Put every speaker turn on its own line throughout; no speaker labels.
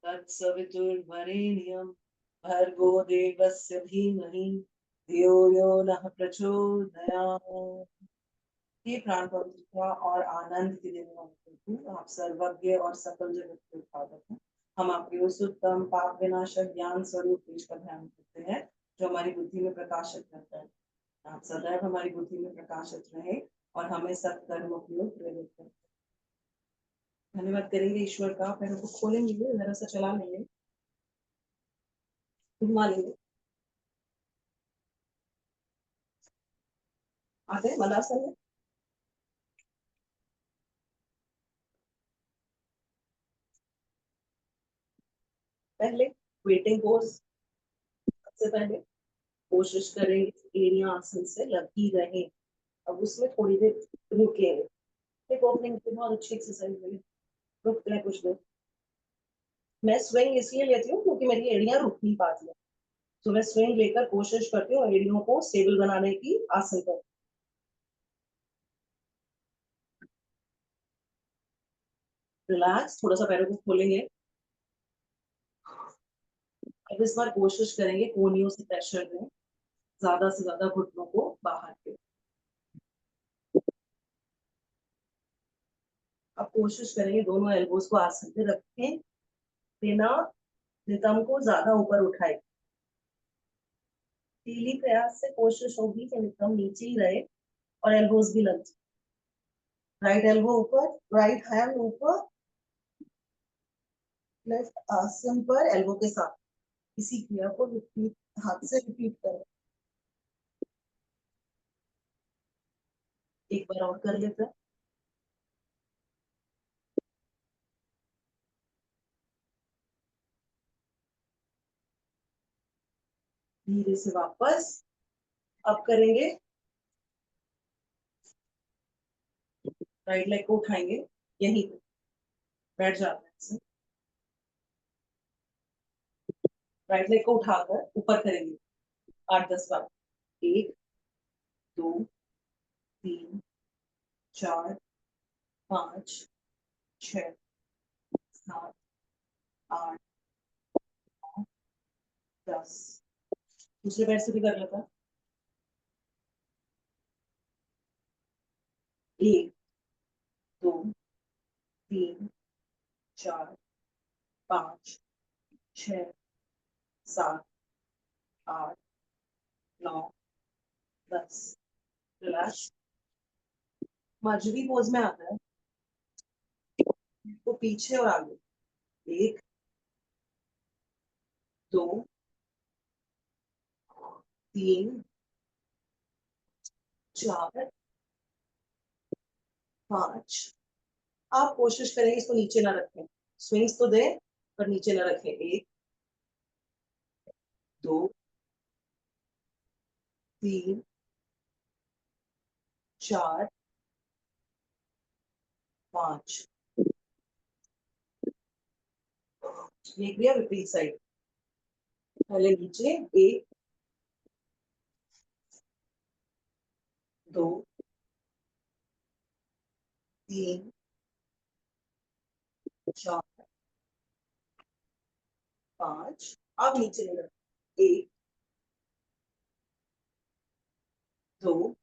तत्सवितुर्वरेण्यं भर्गो देवस्य धीमहि धियो यो नः प्रचोदयात्। हे प्राण पवित्रता और आनंद के देने वाले प्रभु, आप सर्वज्ञ और सकल जगत के उत्पादक हैं। हम आपके उस उत्तम पाप विनाशक ज्ञान स्वरूप तेज का ध्यान करते हैं जो हमारी बुद्धि में प्रकाशित करता है। आप सदैव हमारी बुद्धि में प्रकाशित रहे और हमें सत्कर्मों की ओर प्रेरित करें। धन्यवाद करेंगे ईश्वर का। पैरों को खोलेंगे, जरा सा चला लेंगे, घुमा लेंगे। आते मलासन में पहले वेटिंग पोज। सबसे पहले कोशिश करेंगे एड़ियां आसन से लगी रहे। अब उसमें थोड़ी देर रुकेंगे। एक ओपनिंग की बहुत अच्छी एक्सरसाइज है। रुकते हैं कुछ देर। मैं स्विंग इसलिए लेती हूँ क्योंकि मेरी एड़ियां रुक नहीं पाती है, तो मैं स्विंग लेकर कोशिश करती हूँ एड़ियों को स्टेबल बनाने की आसन पर। रिलैक्स, थोड़ा सा पैरों को खोलेंगे। अब इस बार कोशिश करेंगे कोहनियों से प्रेशर दें, ज्यादा से ज्यादा घुटनों को बाहर के। अब कोशिश करेंगे दोनों एल्बोज को आसन पे रखें, बिना नितंब को ज्यादा ऊपर उठाए। पीली प्रयास से कोशिश होगी कि नितंब नीचे ही रहे और एल्बोज भी लग जाए। राइट एल्बो ऊपर, राइट हैंड ऊपर, लेफ्ट आसन पर एल्बो के साथ। इसी क्रिया को रिपीट, हाथ से रिपीट करें। एक बार और कर लेते हैं। धीरे से वापस। अब करेंगे राइट लेग को उठाएंगे, यहीं पे बैठ जाते हैं। राइट लेग को उठाकर ऊपर करेंगे 8-10 बार। 1 2 3 4 5 6 7 8 9 10। दूसरे पैर से भी कर लेता। 1 2 3 4 5 6 7 8 9 10। रिलैक्स। मजबी पोज में आता है तो पीछे और आगे। 1 2 3 4 5। आप कोशिश करेंगे इसको नीचे ना रखें, स्विंग्स तो दें पर नीचे ना रखें। 1 2 3 4 5। ये क्रिया विपरीत साइड। पहले नीचे। 1 2 3 4 5। आप नीचे नहीं रखें। 1 2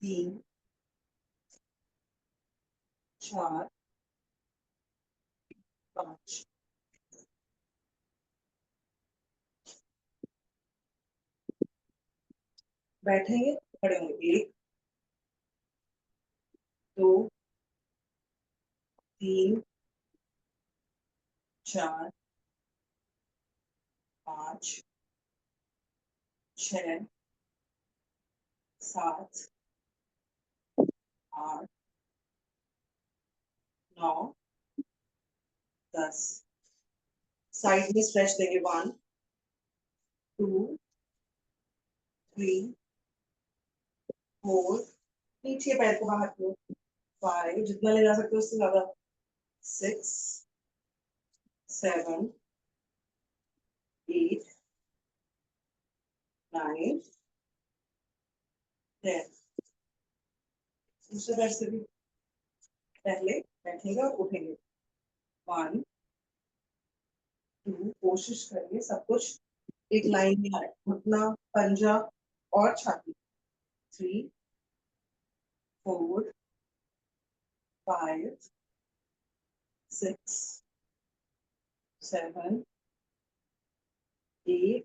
3 4 5। बैठेंगे, खड़े होंगे। 1 2 3 4 5 5 6 7 8 9 10। साइड में स्ट्रेच देंगे 1 2 3 4। नीचे पैर को बाहर को 5, जितना ले जा सकते हो उससे ज्यादा 6 7 8 9 10। दूसरे पैर से भी पहले बैठेंगे और उठेंगे 1 2। कोशिश करिए सब कुछ एक लाइन में आए, घुटना पंजा और छाती। 3 4 5 6 7 8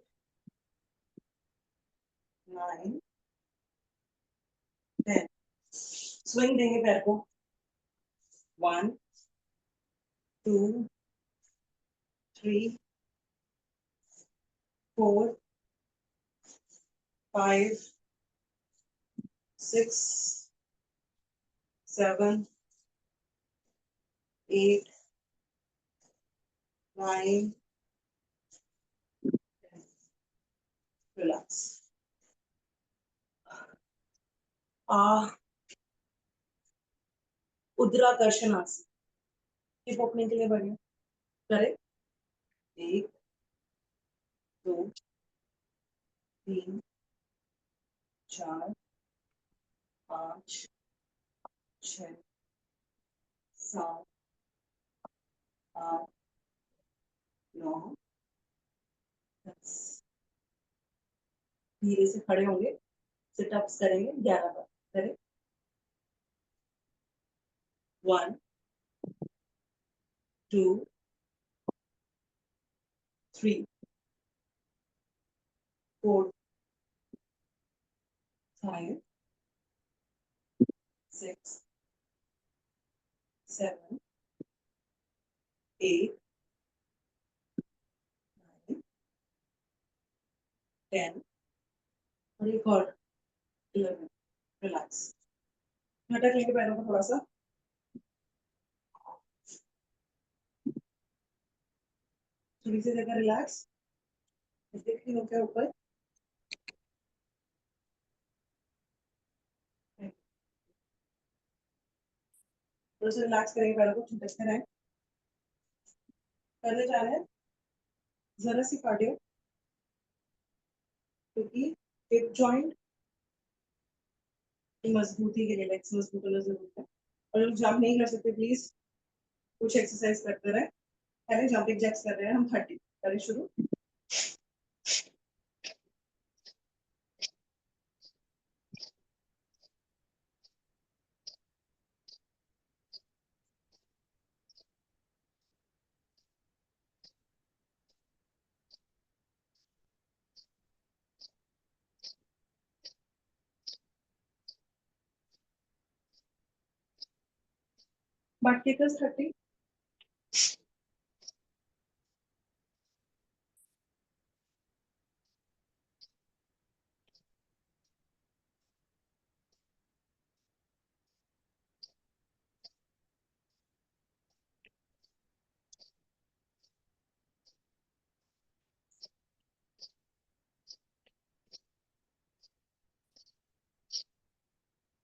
9 10। स्विंग देंगे पैर को 1 2 3 4 5 6 7 8 9 10। रिलैक्स। उद्राकर्षण आसन, हिप ओपनिंग के लिए बढ़िया। करें 1 2 3 4 5 6 7 8 9 10। धीरे से खड़े होंगे, सिटअप्स करेंगे 11 बार। करें 1 2 3 4 5 6 7 8 9 10। और एक और 11। रिलैक्स। झटक लेंगे पैरों को थोड़ा सा, थोड़ी सी जगह रिलैक्स। देखती हो क्या ऊपर, थोड़ा सा रिलैक्स करेंगे पैरों को, झटकते रहें। करने जा रहे हैं जरा सी कार्डियो, क्योंकि हिप जॉइंट की मजबूती के लिए लेग्स मजबूत होना जरूरी है। और लोग जंप नहीं कर सकते, प्लीज कुछ एक्सरसाइज करते रहे। पहले जंपिंग जैक्स कर रहे हैं हम 30। करें शुरू। बट किकर्स 30।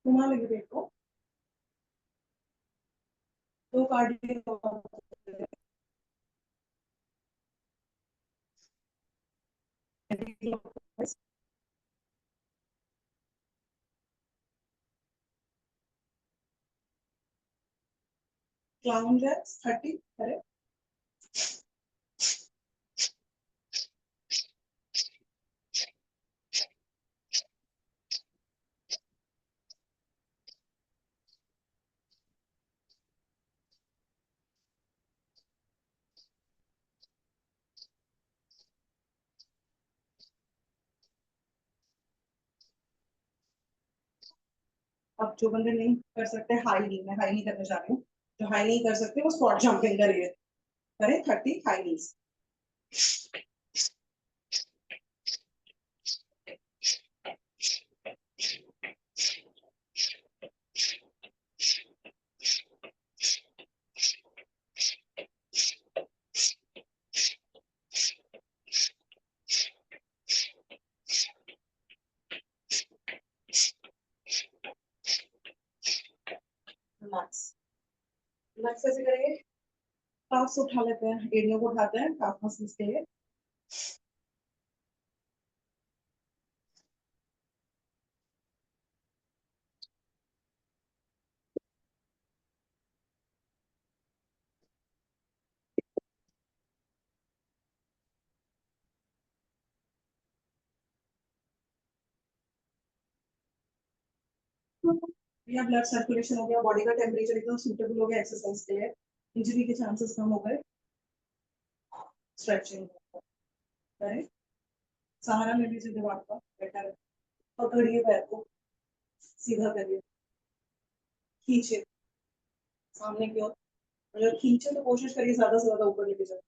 घुमा लेंगे पेट को, तो कार्डियो। Clown Jacques 30। करें अब जो बंदे नहीं कर सकते हाई नी, मैं हाई नी करना चाह रही हूँ, जो हाई नहीं कर सकते वो स्क्वाट जंपिंग करिए। करें 30 हाई नीज। रिलैक्स कैसे करेंगे? काफ उठा लेते हैं, एड़ियों को उठाते हैं काफ मसल्स के लिए। यहाँ ब्लड सर्कुलेशन हो गया, बॉडी का टेम्परेचर एकदम सूटेबल हो गया एक्सरसाइज के लिए, इंजरी के चांसेस कम हो गए। स्ट्रेचिंग करें, सहारा ले लीजिए दिमाग का, बैठा रहे, पकड़िए पैर को, सीधा करिए, खींचे सामने की ओर, अगर खींचे तो कोशिश करिए ज्यादा से ज्यादा ऊपर लेके जाए।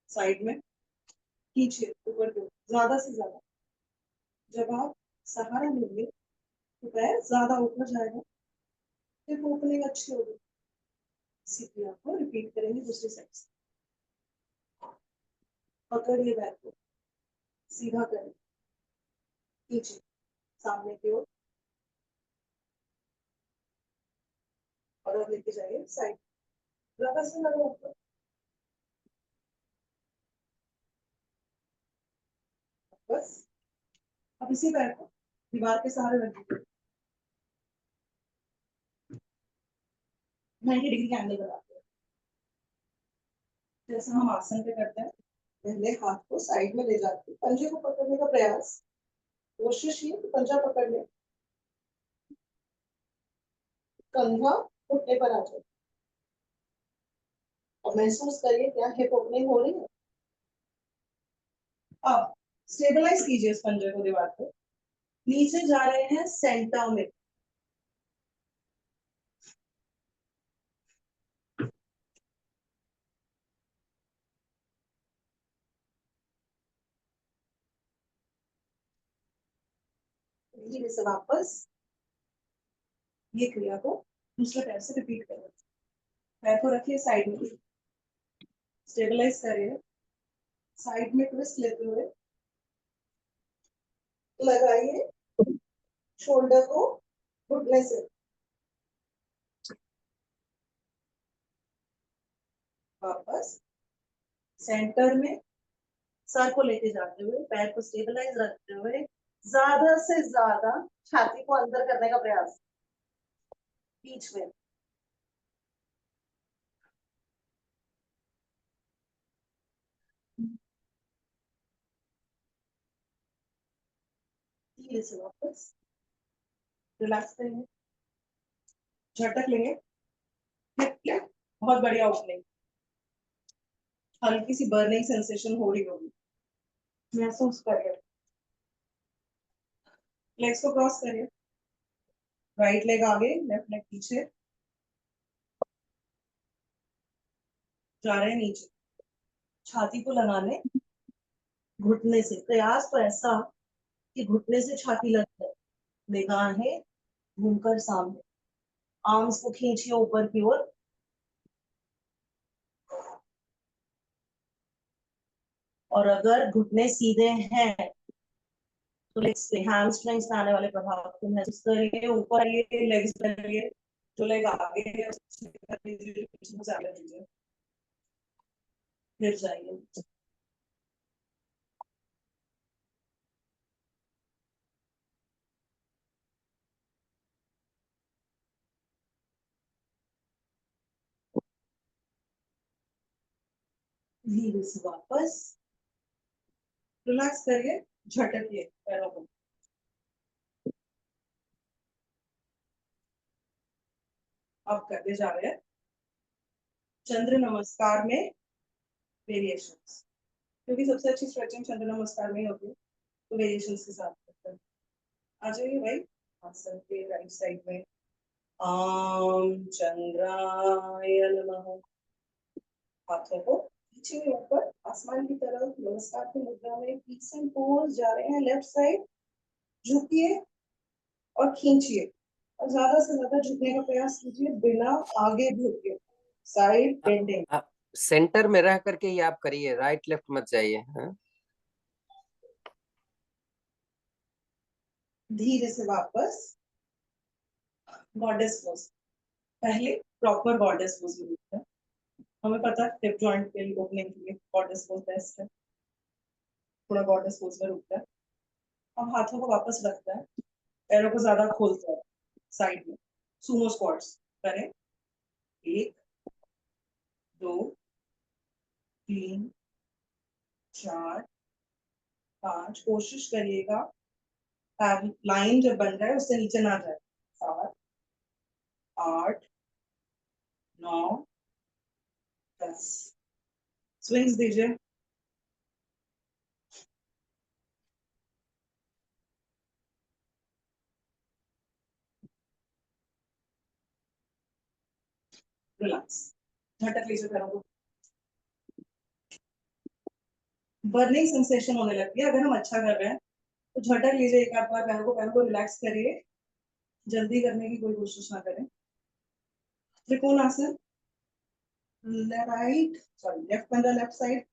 साइड में खींचे ऊपर की ओर, ज्यादा से ज्यादा। जब आप सहारा लेंगे तो पैर ज्यादा ऊपर जाएगा, फिर ओपनिंग अच्छी होगी। इसी क्रिया को रिपीट करेंगे दूसरी साइड से। पकड़िए पैर को, सीधा करें, खींचे सामने की ओर, और अब लेके जाइए साइड, ज्यादा से ज्यादा ऊपर। बस अब इसी पैर को दीवार के सहारे रख दीजिए, 90 डिग्री का एंगल बनाते हैं। जैसा हम आसन पे करते हैं, पहले हाथ को साइड में ले जाते हैं, पंजे को पकड़ने का प्रयास, कोशिश ये कि पंजा पकड़ ले, कंधा घुटने पर आ जाए, और महसूस करिए क्या हिप ओपनिंग हो रही है। अब स्टेबलाइज कीजिए इस पंजे को दीवार पे, नीचे जा रहे हैं सेंटर में, धीरे से वापस ये क्रिया को दूसरे पैर से रिपीट करें। पैर को रखिए साइड में, स्टेबलाइज करिए, साइड में ट्विस्ट लेते हुए लगाइए शोल्डर को घुटने से, वापस सेंटर में सर को लेके जाते हुए, पैर को स्टेबलाइज रखते हुए, ज्यादा से ज्यादा छाती को अंदर करने का प्रयास, बीच में धीरे से वापस रिलैक्स करेंगे, झटक लेंगे, बहुत बढ़िया ओपनिंग, हल्की सी बर्निंग सेंसेशन हो रही होगी, महसूस करिए। लेग्स को क्रॉस करिए, राइट लेग आगे, लेफ्ट लेग पीछे, जा रहे हैं नीचे, छाती को लगाने, घुटने से प्रयास तो ऐसा कि घुटने से छाती लग जाए, निगाहें घूमकर सामने, आर्म्स को खींचिए ऊपर की ओर, और अगर घुटने सीधे हैं तो लेग्स पे हैमस्ट्रिंग्स में आने वाले प्रभाव को महसूस करिए, ऊपर आइए, लेग्स करिए, जो लेग आगे है उससे कर लीजिए, पीछे से आगे लीजिए, फिर जाइए, धीरे से वापस रिलैक्स करिए, झटकिए पैरों को, अब करते जा रहे हैं चंद्र नमस्कार में वेरिएशंस, क्योंकि सबसे अच्छी स्ट्रेचिंग चंद्र नमस्कार में ही होती है, तो वेरिएशंस के साथ करते हैं। आ जाइए भाई आसन के राइट साइड में, आम चंद्राय नमः, हाथों को पीछे ऊपर आसमान की तरफ नमस्कार की मुद्रा में, पीस एंड पोज जा रहे हैं लेफ्ट साइड, झुकिए और खींचिए, और ज्यादा से ज्यादा झुकने का प्रयास कीजिए बिना आगे झुके, साइड बेंडिंग।
आप सेंटर में रह करके ही आप करिए, राइट लेफ्ट मत जाइए। हाँ,
धीरे से वापस गॉडेस पोज। पहले प्रॉपर गॉडेस पोज में रुकता है। हमें पता है हिप जॉइंट के लिए ओपनिंग के लिए गॉडेस पोज बेस्ट है। थोड़ा गॉडेस पोज में रुकता है। अब हाथों को वापस रखता है, पैरों को ज्यादा खोलता है साइड में। सुमो स्क्वाट्स करें। 1 2 3 4 5। कोशिश करिएगा लाइन जब बन जाए उससे नीचे ना जाए। 7 8 9 10। स्विंग्स दीजिए। रिलैक्स। झटक लीजिए पैरों को। बर्निंग सेंसेशन होने लगती है। अगर हम अच्छा कर रहे हैं तो झटक लीजिए एक आध बार, पैरों को रिलैक्स करिए। जल्दी करने की कोई कोशिश ना करें। त्रिकोणासन। राइट सॉरी लेफ्ट पंजा लेफ्ट साइड,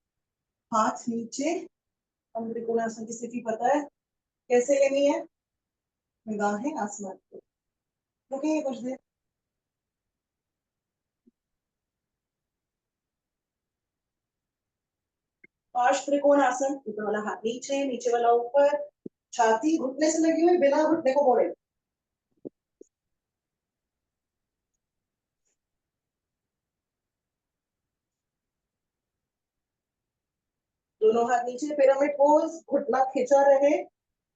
हाथ नीचे। हम त्रिकोणासन की स्थिति पता है कैसे लेनी है। निगाहें आसमान पे। रुकिए कुछ देर। पार्श्व त्रिकोणासन। ऊपर वाला हाथ नीचे, नीचे वाला ऊपर। छाती घुटने से लगी हुई, बिना घुटने को मोड़े। दोनों हाथ नीचे, पिरामिड पोज। घुटना खींचा रहे।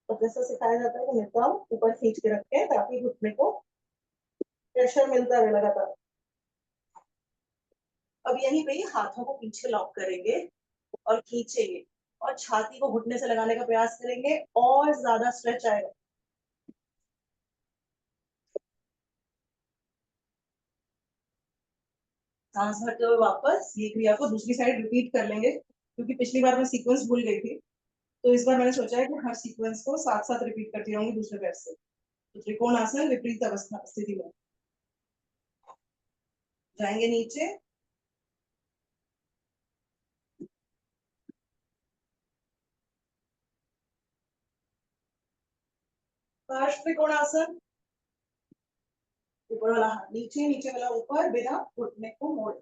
तो जैसा सिखाया जाता है कि नितंब ऊपर खींच के रखें ताकि घुटने को प्रेशर मिलता रहे लगातार। अब यहीं पे हाथों को पीछे लॉक करेंगे और खींचेंगे और छाती को घुटने से लगाने का प्रयास करेंगे और ज्यादा स्ट्रेच आएगा। सांस भरते हुए वापस ये क्रिया को दूसरी साइड रिपीट कर लेंगे, क्योंकि पिछली बार मैं सीक्वेंस भूल गई थी। तो इस बार मैंने सोचा है कि हर सीक्वेंस को साथ साथ रिपीट करती रहूंगी दूसरे पैर से। तो त्रिकोणासन विपरीत अवस्था स्थिति में जाएंगे नीचे। पार्श्व त्रिकोणासन। ऊपर वाला हाथ नीचे, नीचे वाला ऊपर, बिना घुटने को मोड़े।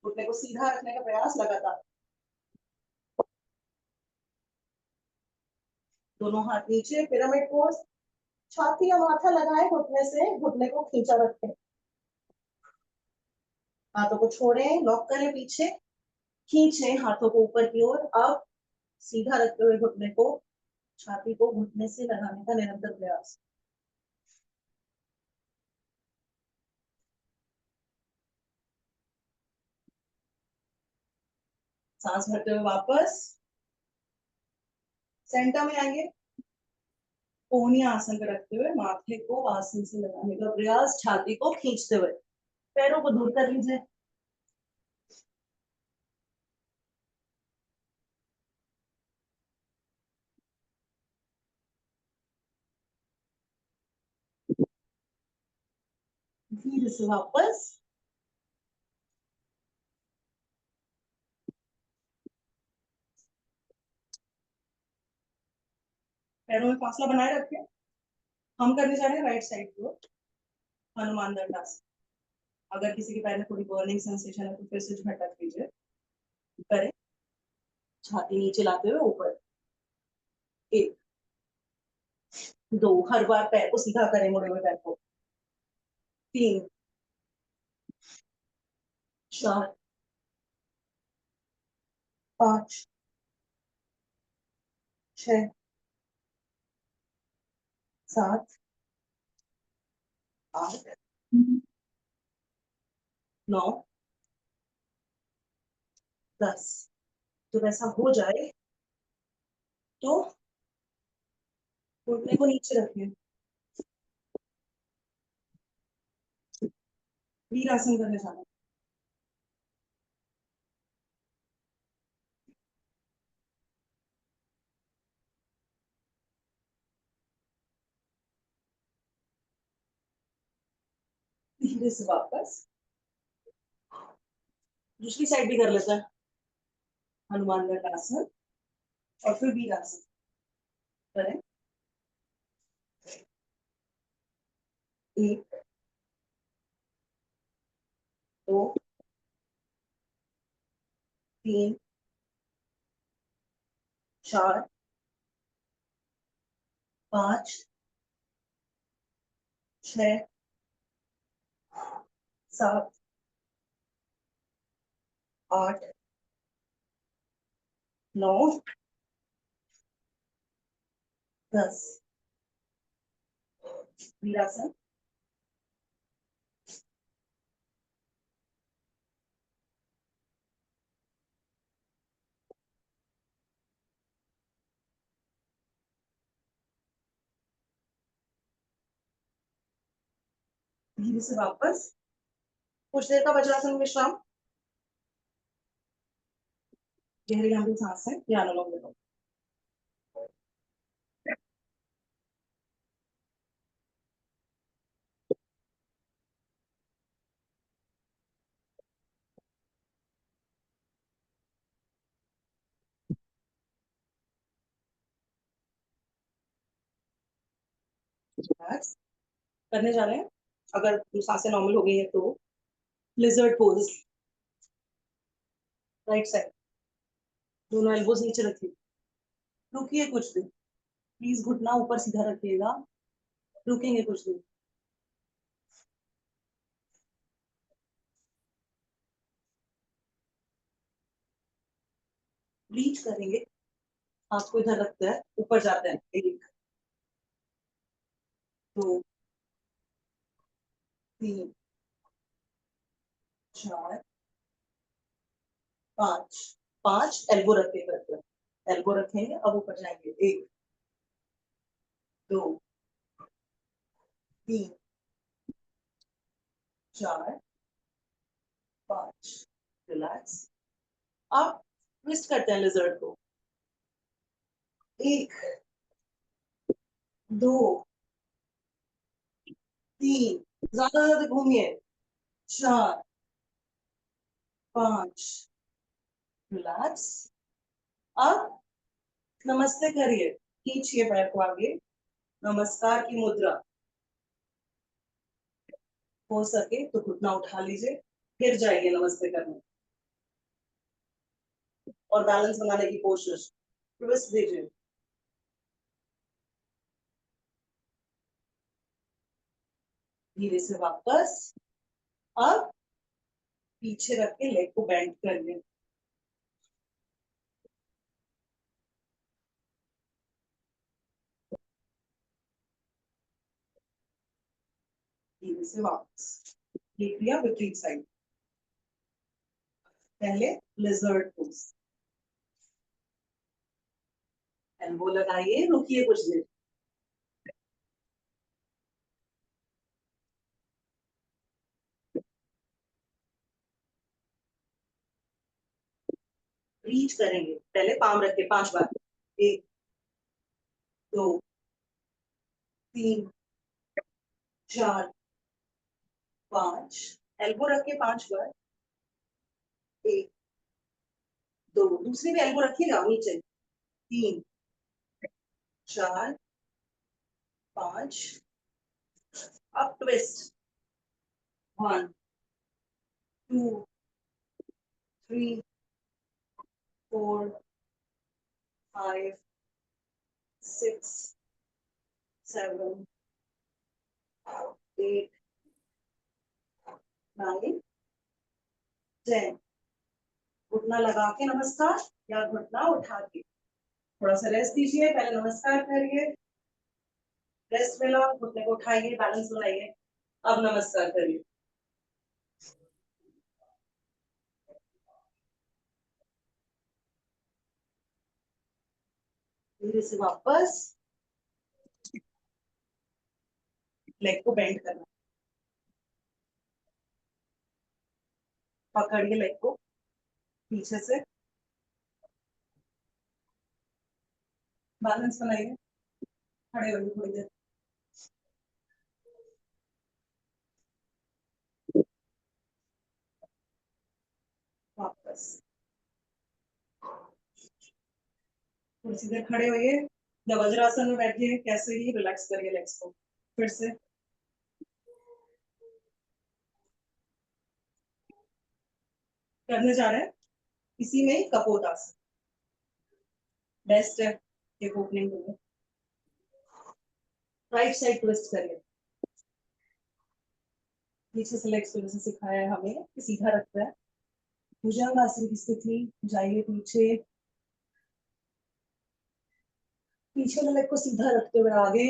घुटने को सीधा रखने का प्रयास लगातार। दोनों हाथ नीचे, पिरामिड पोज। छाती या माथा लगाए घुटने से, घुटने को खींचा रखें। हाथों को छोड़ें, लॉक करें पीछे। खींचे हाथों को ऊपर की ओर। अब सीधा रखते हुए घुटने को, छाती को घुटने से लगाने का निरंतर प्रयास। सांस भरते हुए वापस सेंटर में आएंगे। कोहनी आसन पर रखते हुए माथे को आसन से लगाने का प्रयास, छाती को खींचते हुए। पैरों को दूर कर लीजिए। धीरे से वापस। पैरों में फासला बनाए रखें। हम करने जा रहे हैं राइट साइड को हनुमान दंडासन। अगर किसी के पैर में थोड़ी बर्निंग सेंसेशन है तो फिर से झटक लीजिए। करें। छाती नीचे लाते हुए ऊपर। 1 2। हर बार पैर को सीधा करें, मुड़े हुए पैर को। 3 4 5 6 7 8 9 10। जब ऐसा हो जाए तो घुटने को नीचे रखिए। वीरासन करने जाना। धीरे से वापस। दूसरी साइड भी कर लेते हैं। हनुमान दंडासन और फिर वीरासन करें। 1 2 3 4 5 6 7 8 9 10 वीरासन। धीरे से वापस कुछ देर का वज्रासन विश्राम। गहरी लंबी सांस है, ध्यान अनुलोम विलोम। करने जा रहे हैं। अगर सांसें नॉर्मल हो गई है तो लिजर्ड पोज, राइट साइड, दोनों एल्बोज नीचे रखिए। रुकिए कुछ देर, प्लीज घुटना ऊपर सीधा रखिएगा। रुकेंगे कुछ देर। रीच करेंगे, हाथ को इधर रखते हैं, ऊपर जाते हैं। 1 2 3 4 5 5 एल्बो रख के करते हैं। एल्बो रखेंगे, अब ऊपर जाएंगे। 1 2 3 4 5। रिलैक्स। अब ट्विस्ट करते हैं लिजर्ड को। 1 2 3, ज्यादा ज्यादा घूमिए। 4 5। रिलैक्स। अब नमस्ते करिए, खींचिए पैर को आगे। नमस्कार की मुद्रा। हो सके तो घुटना उठा लीजिए, फिर जाइए नमस्ते करने और बैलेंस बनाने की कोशिश। ट्विस्ट दीजिए। धीरे से वापस। अब पीछे रख के लेग को बेंड करिए। धीरे से वापस। ये किया विपरीत साइड। पहले लिजर्ड पोज। एल्बो लगाइए, रुकिए कुछ देर। रीच करेंगे, पहले पाम रख के 5 बार। 1 2 3 4 5। एल्बो रख के 5 बार। 1 2, दूसरी भी एल्बो रखिएगा नीचे। 3 4 5। अब ट्विस्ट। 1 2 3 4 5 6 7 8 9 10। घुटना लगा के नमस्कार या घुटना उठा के। थोड़ा सा रेस्ट दीजिए, पहले नमस्कार करिए, रेस्ट मिला, घुटने को उठाइए, बैलेंस बनाइए। अब नमस्कार करिए। धीरे से वापस लेग को बेंड करना। पकड़िए लेग को पीछे से, बैलेंस बनाइए। खड़े होइए थोड़ी देर। वापस थोड़ी सी देर खड़े होइए, या वज्रासन में बैठिए, कैसे ही रिलैक्स करिए लेग्स को। फिर से करने जा रहे हैं इसी में कपोतासन। बेस्ट है हिप ओपनिंग के लिए। राइट साइड ट्विस्ट करिए। पीछे से लेग्स को जैसे सिखाया है हमें कि सीधा रखता है। भुजंगासन की स्थिति, जाइए पीछे। पीछे वाले लेग को सीधा रखते हुए आगे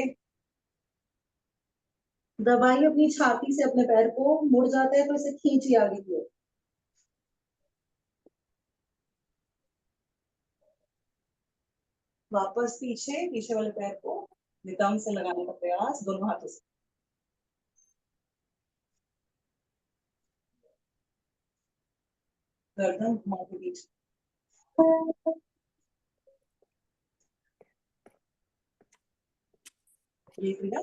दबाइए अपनी छाती से अपने पैर को। मुड़ जाता है तो इसे खींचिए आगे की ओर। वापस पीछे, पीछे वाले पैर को नितंब से लगाने का प्रयास दोनों हाथों से। गर्दन घुमा के पीछे। ये क्रिया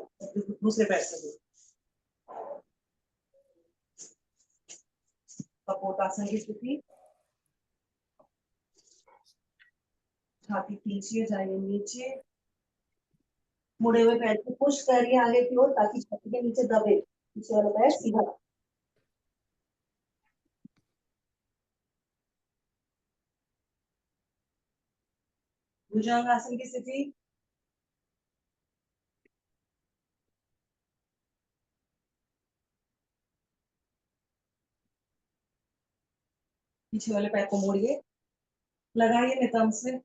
दूसरे पैर से भी। कपोतासन की स्थिति, छाती खींचिए, जाइए नीचे। मुड़े हुए पैर को पुश करिए आगे की ओर ताकि छाती के नीचे दबे। पीछे वाला पैर सीधा। भुजंगासन की स्थिति, पीछे वाले पैर को मोड़िए, लगाइए नितंब से।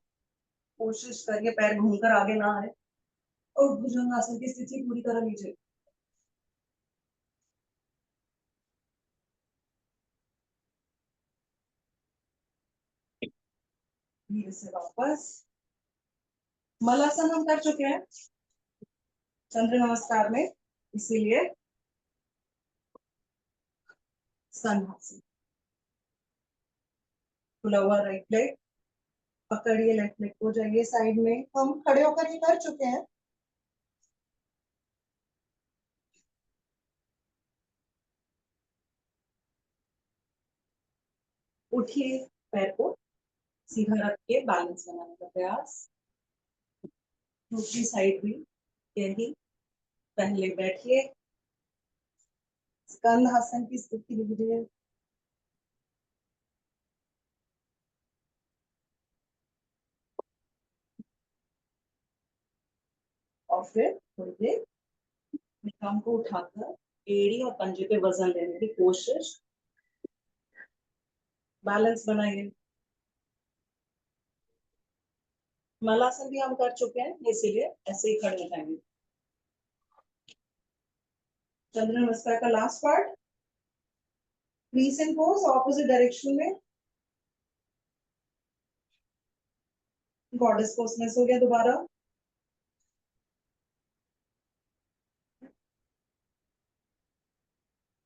कोशिश करिए पैर घूमकर आगे ना आए और भुजंगासन की स्थिति पूरी तरह लीजिए। धीरे से वापस। मलासन हम कर चुके हैं चंद्र नमस्कार में, इसीलिए स्तंभासन। खुला हुआ राइट लेग, पकड़िए लेफ्ट लेग को, जाइए साइड में। हम खड़े होकर ये कर चुके हैं। उठिए, पैर को सीधा रख के बैलेंस बनाने का प्रयास। दूसरी साइड भी यही। पहले बैठिए, स्कंधासन की स्थिति लीजिए। और फिर थोड़ी देर नितंब को उठाकर एड़ी और पंजे पे वजन लेने की कोशिश। बैलेंस बनाइए। मलासन भी हम कर चुके हैं, इसीलिए ऐसे ही खड़े हो जाएंगे। चंद्र नमस्कार का last part, crescent pose opposite direction में। गॉडेस पोज हो गया दोबारा।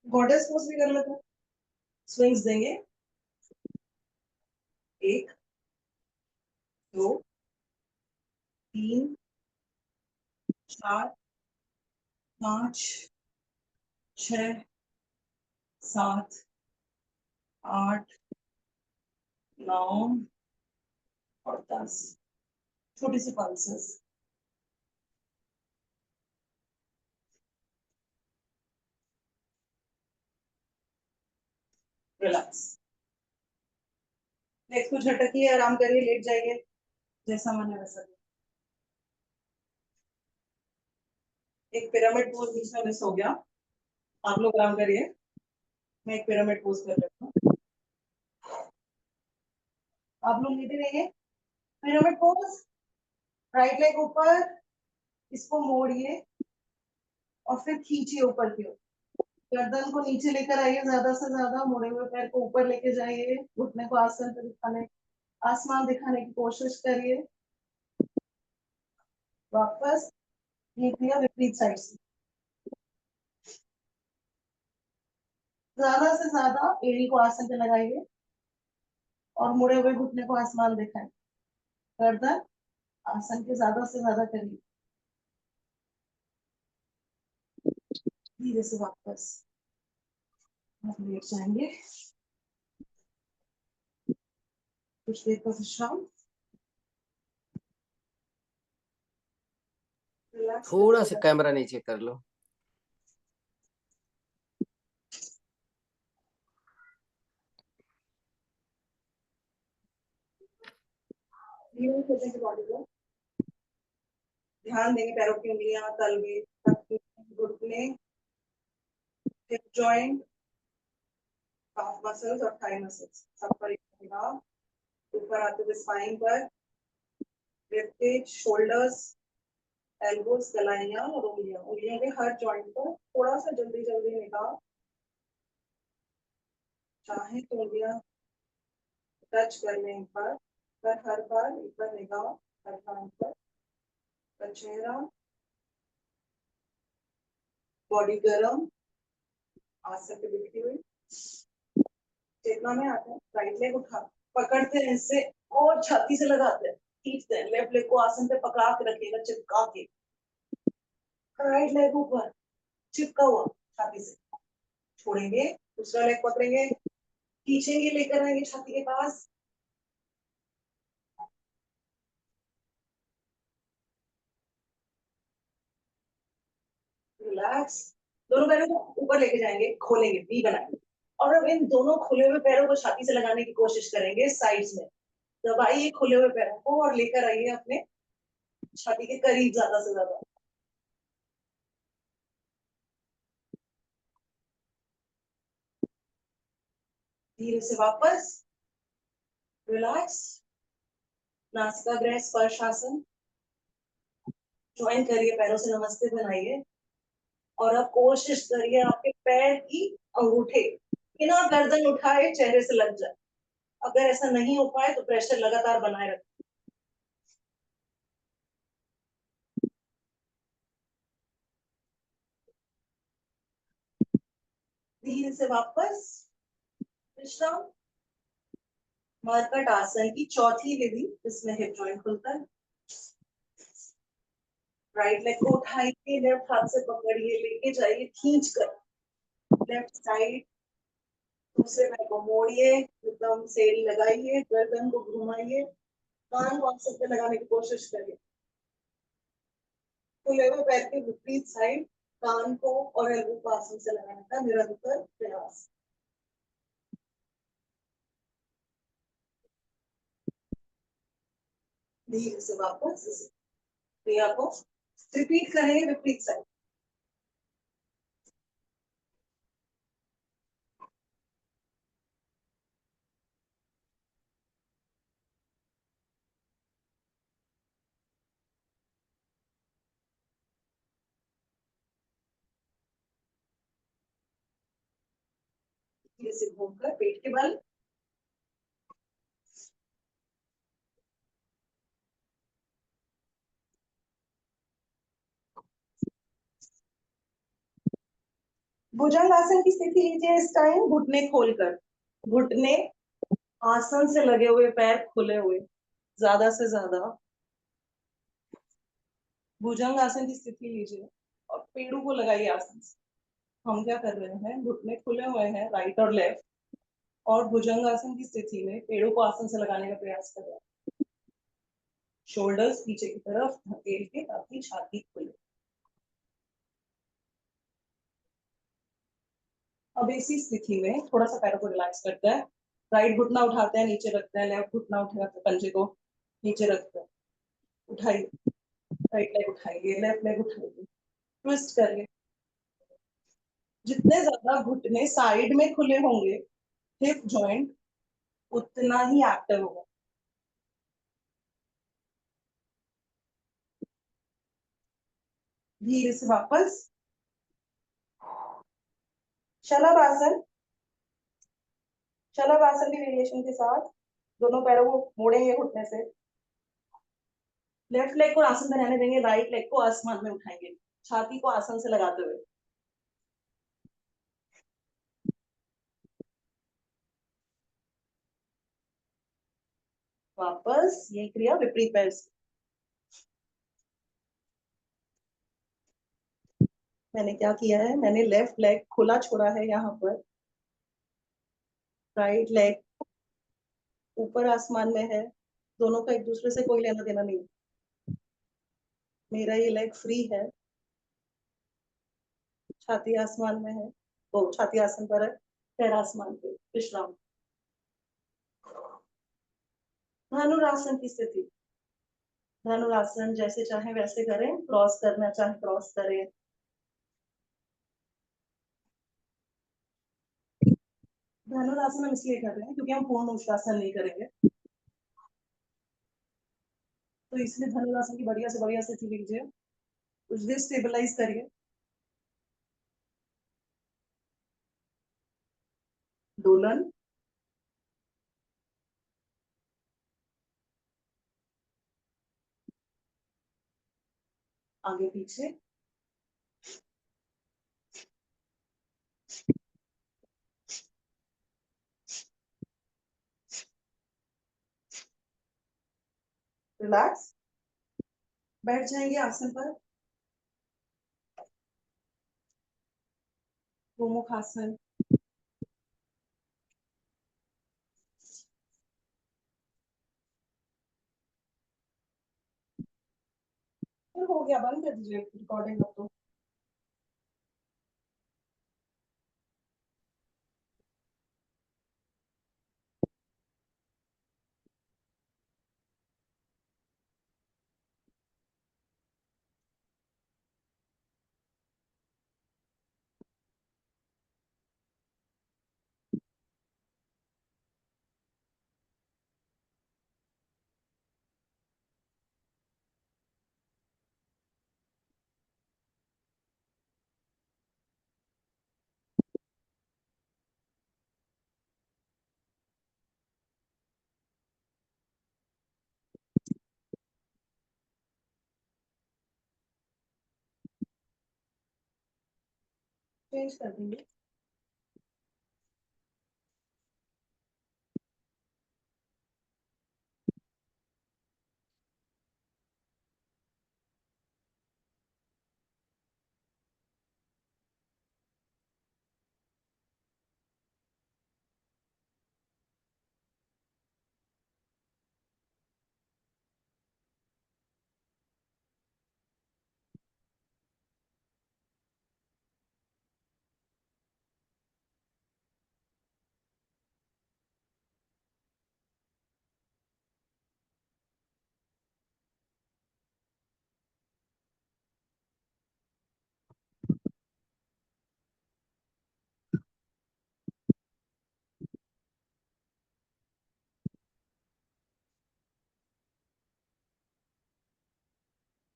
गॉडेस पोज भी कर लेते हैं। स्विंग्स देंगे, 1 2 3 4 5 6 7 8 9 और 10। छोटी सी पल्सेस। रिलैक्स। लेग्स को झटकिए, आराम करिए, लेट जाइए, जैसा मन है वैसा। एक पिरामिड पोज बीच में मिस हो गया, आप लोग आराम करिए। मैं एक पिरामिड पोज कर लेता हूँ, आप लोग लेते रहिए। पिरामिड पोज, राइट लेग ऊपर, इसको मोड़िए और फिर खींचिए ऊपर की ओर। गर्दन को नीचे लेकर आइए, ज्यादा से ज्यादा मुड़े हुए पैर को ऊपर लेके जाइए। घुटने को आसन पे दिखाने, आसमान दिखाने की कोशिश करिए। वापस ये किया विपरीत साइड से। ज्यादा से ज्यादा एड़ी को आसन पे लगाइए और मुड़े हुए घुटने को आसमान दिखाएं। गर्दन आसन के ज्यादा से ज्यादा करिए। धीरे से वापस आप लेट जाएंगे। कुछ देर का विश्राम। रिलैक्स
थोड़ा सा कैमरा नीचे कर लो।
धीरे खोलने की बॉडी को ध्यान देंगे, पैरों की उंगलियां, तलवे, घुटने, हिप जॉइंट, काफ मसल्स और थाई मसल्स सब पर निगाह, ऊपर आते हुए स्पाइन पर, रिबकेज, शोल्डर्स, एल्बोज, कलाइयां और उंगलियां, उंगलियों के हर जॉइंट पर थोड़ा सा जल्दी जल्दी निगाह, चाहे तो उंगलियां टच कर लें एक बार, पर हर बार एक बार निगाह हर जॉइंट पर चेहरा, बॉडी गर्म, आसन पे बिखरी हुई, चेतना में आते हैं, राइट लेग उठा पकड़ते हैं इससे और छाती से लगाते हैं, खींचते हैं, लेफ्ट लेग को आसन पे पकड़ा के रखिएगा, चिपका के, राइट लेग ऊपर चिपका हुआ छाती से, छोड़ेंगे, दूसरा लेग पकड़ेंगे, खींचेंगे, लेकर आएंगे छाती के पास, रिलैक्स, दोनों पैरों को ऊपर लेके जाएंगे, खोलेंगे, वी बनाएंगे, और अब इन दोनों खुले हुए पैरों को छाती से लगाने की कोशिश करेंगे साइड्स में, दबाइए खुले हुए पैरों को और लेकर आइए अपने छाती के करीब ज्यादा से ज्यादा, धीरे से वापस, रिलैक्स, नासिकाग्रह स्पर्शासन, ज्वाइन करिए, पैरों से नमस्ते बनाइए, और अब कोशिश करिए आपके पैर की अंगूठे बिना गर्दन उठाए चेहरे से लग जाए, अगर ऐसा नहीं हो पाए तो प्रेशर लगातार बनाए रखें, धीरे से वापस, विश्राम, मरकट आसन की चौथी विधि, जिसमें हिप जॉइंट खुलता है, राइट लेग को उठाइए, लेफ्ट हाथ से पकड़िए, लेके जाइए खींच कर, लेफ्ट साइड, दूसरे पैर को मोड़िए, एकदम सेल लगाइए, गर्दन को घुमाइए, कान को आसन पे लगाने की कोशिश करिए, खुले हुए पैर के विपरीत साइड, कान को और एल्बो को आसन से लगाने का निरंतर प्रयास, धीरे से वापस इस क्रिया को रिपीट करेंगे विपरीत साइड, धीरे से घूमकर पेट के बल, भुजंगासन की स्थिति लीजिए, इस टाइम घुटने खोलकर, घुटने आसन से लगे हुए, पैर खुले हुए, ज्यादा से ज्यादा, भुजंग आसन की स्थिति लीजिए और पेड़ों को लगाइए आसन से, हम क्या कर रहे हैं, घुटने खुले हुए हैं राइट और लेफ्ट, और भुजंग आसन की स्थिति में पेड़ों को आसन से लगाने का प्रयास कर रहे हैं, शोल्डर्स पीछे की तरफ धकेल के ताकि छाती खुले, अब इसी स्थिति में थोड़ा सा पैरों को रिलैक्स करते हैं, राइट घुटना उठाते हैं, नीचे रखते हैं, लेफ्ट घुटना उठेगा तो पंजे को नीचे रखते हैं, उठाइए, राइट लेग उठाइए, लेफ्ट लेग उठाइए, ट्विस्ट करिए, जितने ज्यादा घुटने साइड में खुले होंगे, हिप जॉइंट उतना ही एक्टिव होगा, धीरे से वापस, शलभासन, शलभासन की वेरिएशन के साथ दोनों पैरों को मोड़ेंगे घुटने से, लेफ्ट लेग को आसन में रहने देंगे, राइट लेग को आसमान में उठाएंगे, छाती को आसन से लगाते हुए, वापस ये क्रिया विपरीत पैर से, मैंने क्या किया है, मैंने लेफ्ट लेग खुला छोड़ा है यहाँ पर, राइट लेग ऊपर आसमान में है, दोनों का एक दूसरे से कोई लेना देना नहीं, मेरा ये लेग फ्री है, छाती आसमान में है, तो छाती आसन पर है, पैर आसमान पे, विश्राम, धनुरासन की स्थिति, धनुरासन जैसे चाहे वैसे करें, क्रॉस करना चाहे क्रॉस करें। धनुरासन हम इसलिए कर रहे हैं क्योंकि हम पूर्ण उष्टासन नहीं करेंगे, तो इसलिए धनुरासन की बढ़िया से स्थिति लीजिए, कुछ देर स्टेबलाइज करिए, दोलन, आगे पीछे, रिलैक्स, बैठ जाएंगे आसन पर, गोमुख आसन। फिर हो गया, बंद कर दीजिए रिकॉर्डिंग अब तो। चेंज कर देंगे।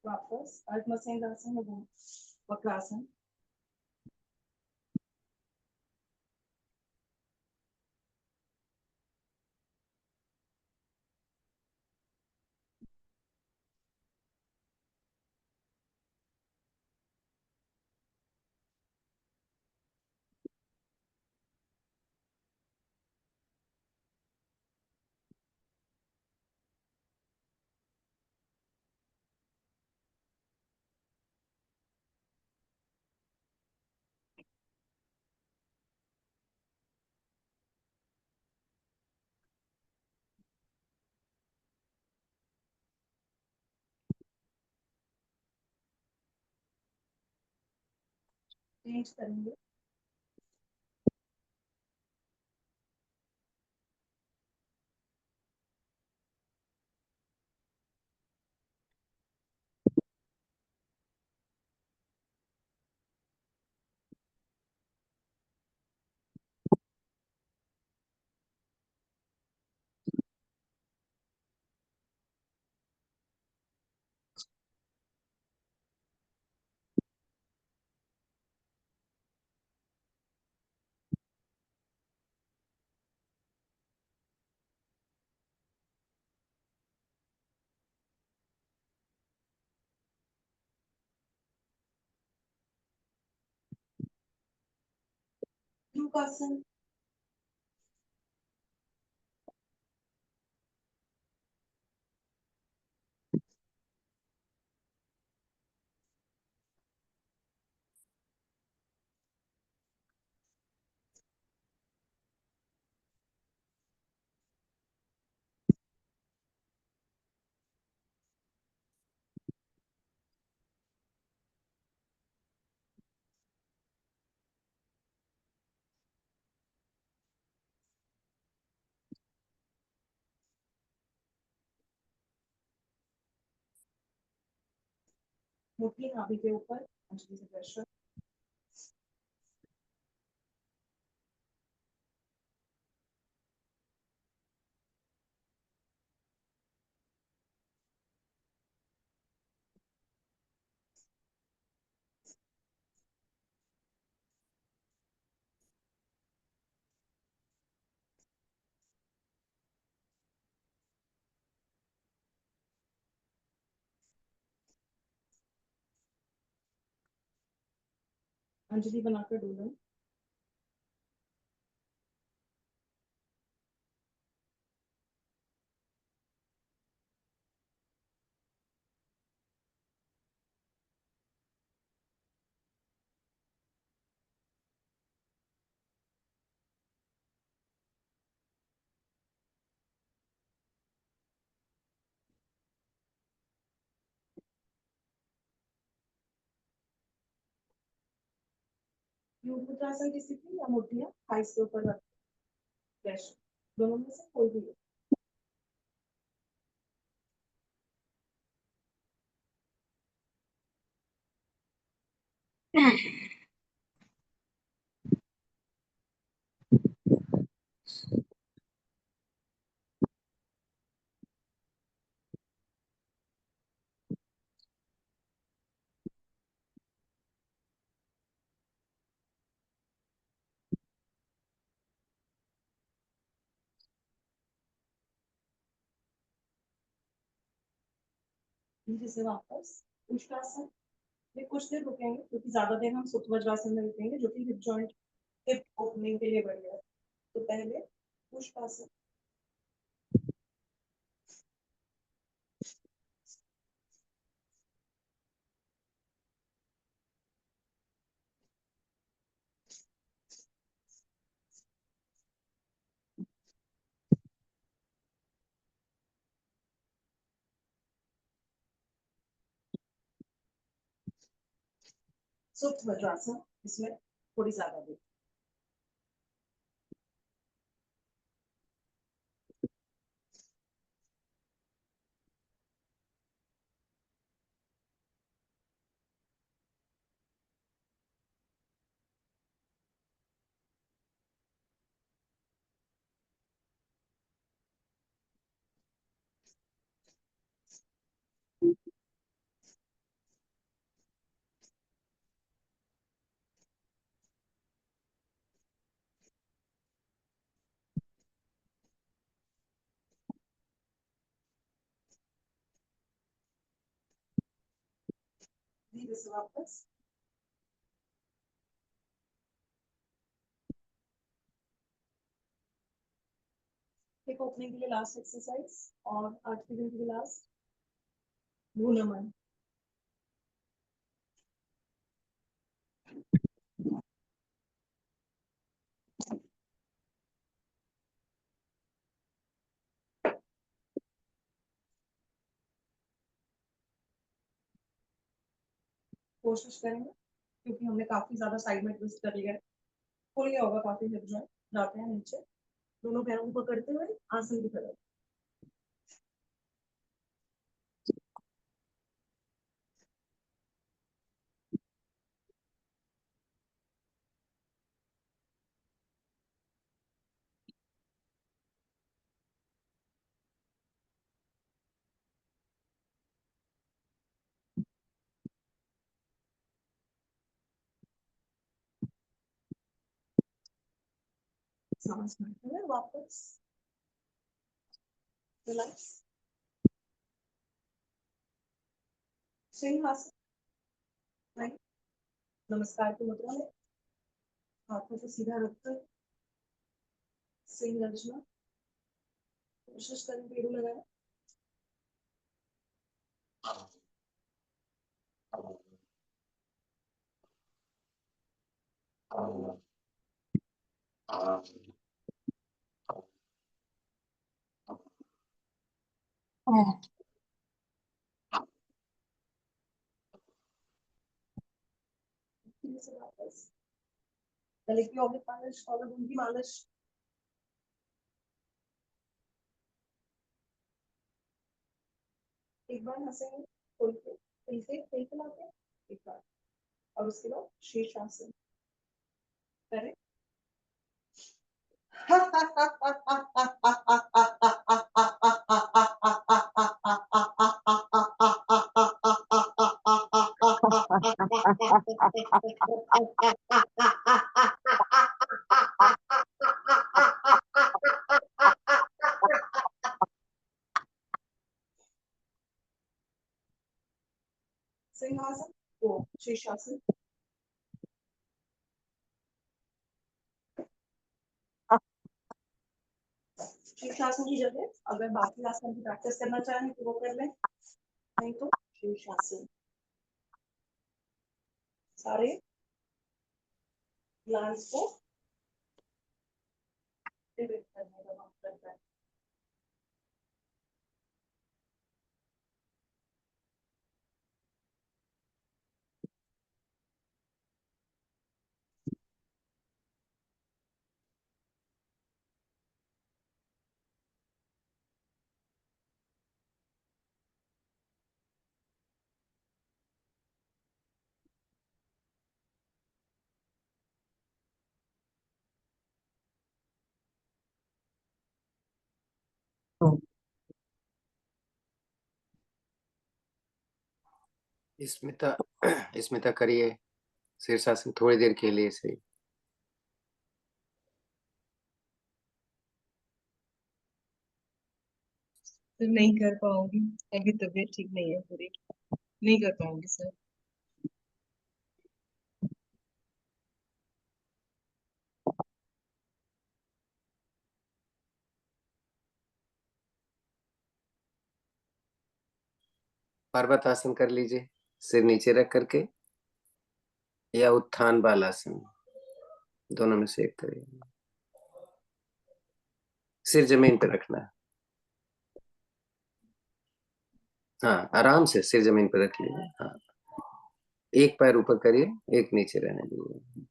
वापस अर्धमसेंद्रासन में, वक्रासन। चेंज करेंगे। ध्रुवासन। मुट्ठी नाभि के ऊपर, अंजलि से प्रेशर। अंजलि बनाकर डोलन। युद्धासन की स्थिति या मुट्ठियां थाइस के ऊपर रख, प्रेशर, दोनों में से कोई भी। धीरे से वापस उष्टासन में कुछ देर रुकेंगे, क्योंकि ज्यादा देर हम सुप्त वज्रासन में रुकेंगे, जो कि हिप जॉइंट, हिप ओपनिंग के लिए बढ़िया है। तो पहले उष्टासन। सुप्त वज्रासन, इसमें थोड़ी ज्यादा देर। धीरे से वापस। हिप ओपनिंग के लिए लास्ट एक्सरसाइज, और आज के दिन के लिए लास्ट भूनमन। कोशिश करेंगे, क्योंकि हमने काफी ज्यादा साइड में ट्विस्ट कर लिया है, खुल गया होगा काफी हिप जॉइंट। जाते हैं नीचे, दोनों पैरों को पकड़ते हुए आसन की तरफ। सांस भरते हुए वापस रिलैक्स। सिंहासन, राइट, नमस्कार की मुद्रा में, हाथों को सीधा रखकर सिंह गर्जना। कोशिश करें पेड़ू लगाए। से वापस गले की ओब्लिक मालिश, कॉलर की मालिश। एक बार हंसेंगे खोल के, ऐसे सही चलाते हैं एक बार, और उसके बाद शीर्षासन करें। सिंहासन, वो शीर्षासन। शीर्षासन की जगह अगर बाकी आसन की प्रैक्टिस करना चाहें तो वो कर लें, नहीं तो शीर्षासन। सारे ग्लैंड्स को एक्टिवेट करने का काम करता है।
स्मिता स्मिता करिए शीर्षासन थोड़ी देर के लिए सही।
तो नहीं कर पाऊंगी, अभी तबीयत ठीक नहीं है पूरी, नहीं कर पाऊंगी सर।
पर्वत आसन कर लीजिए, सिर नीचे रख करके, या उत्थान बालासन, दोनों में से एक करिए। सिर जमीन पर रखना है। हाँ, आराम से सिर जमीन पर रख लीजिए। हाँ, एक पैर ऊपर करिए, एक नीचे रहने दीजिए।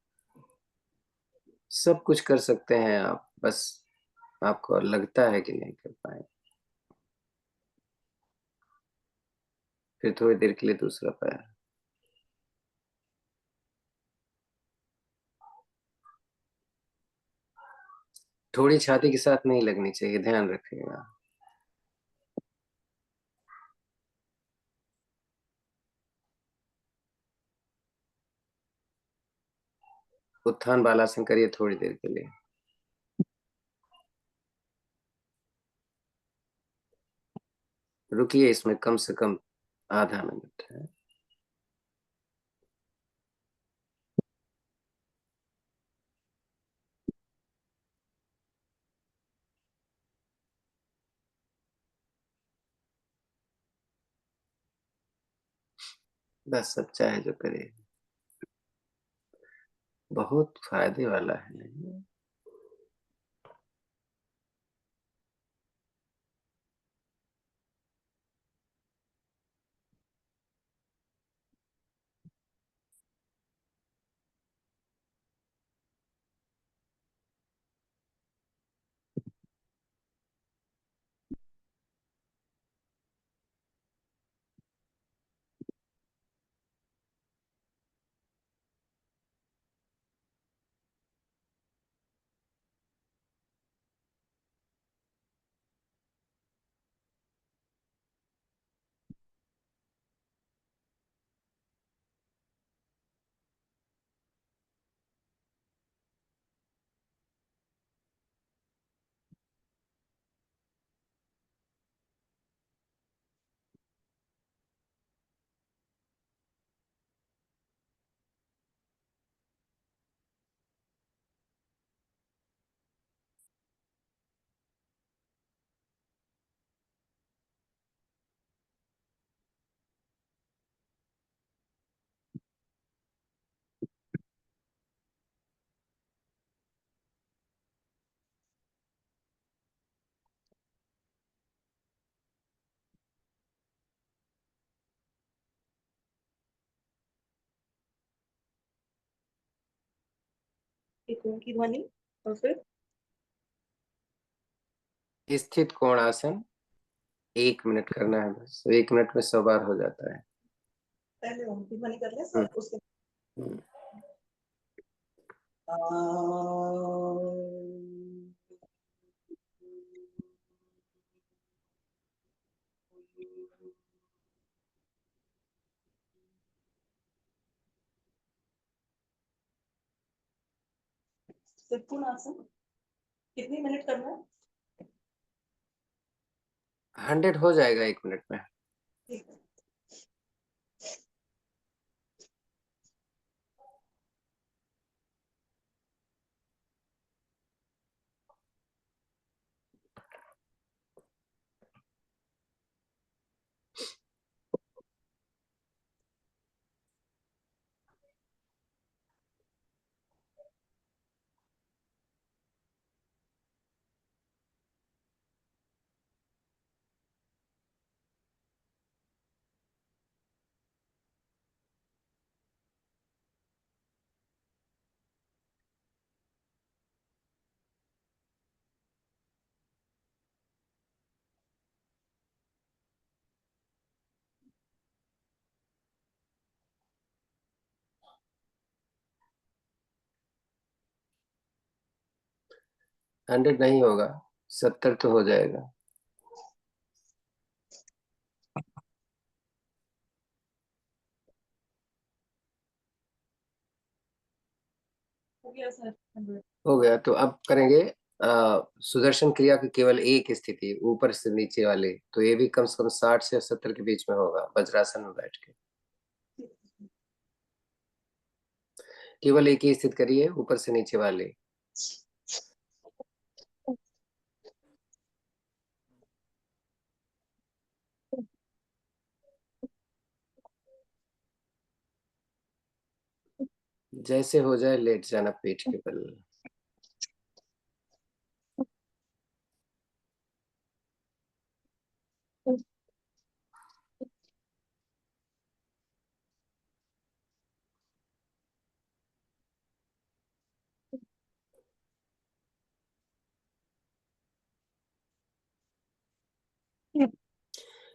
सब कुछ कर सकते हैं आप, बस आपको लगता है कि नहीं कर पाए। फिर थोड़ी देर के लिए दूसरा पैर। थोड़ी छाती के साथ नहीं लगनी चाहिए, ध्यान रखिएगा। उत्थान बालासन करिए थोड़ी देर के लिए। रुकिए, इसमें कम से कम आधा मिनट है। बस सब चाहे जो करे, बहुत फायदे वाला है।
एक ओम की ध्वनि, और फिर
स्थित कोणासन 1 मिनट करना है, बस 1 मिनट में 100 बार हो जाता है।
पहले ओम की ध्वनि कर ले सब उसके
हम्म।
त्रिकोण आसन कितनी मिनट करना है?
100 हो जाएगा 1 मिनट में।
ठीक है।
हंड्रेड नहीं होगा, 70 तो हो जाएगा।
हो गया सर 100।
हो गया तो अब करेंगे सुदर्शन क्रिया की केवल एक स्थिति, ऊपर से नीचे वाले, तो ये भी कम से कम 60 से 70 के बीच में होगा, वज्रासन में बैठ के। केवल एक ही स्थिति करिए, ऊपर से नीचे वाले। जैसे हो जाए लेट जाना पीठ के बल।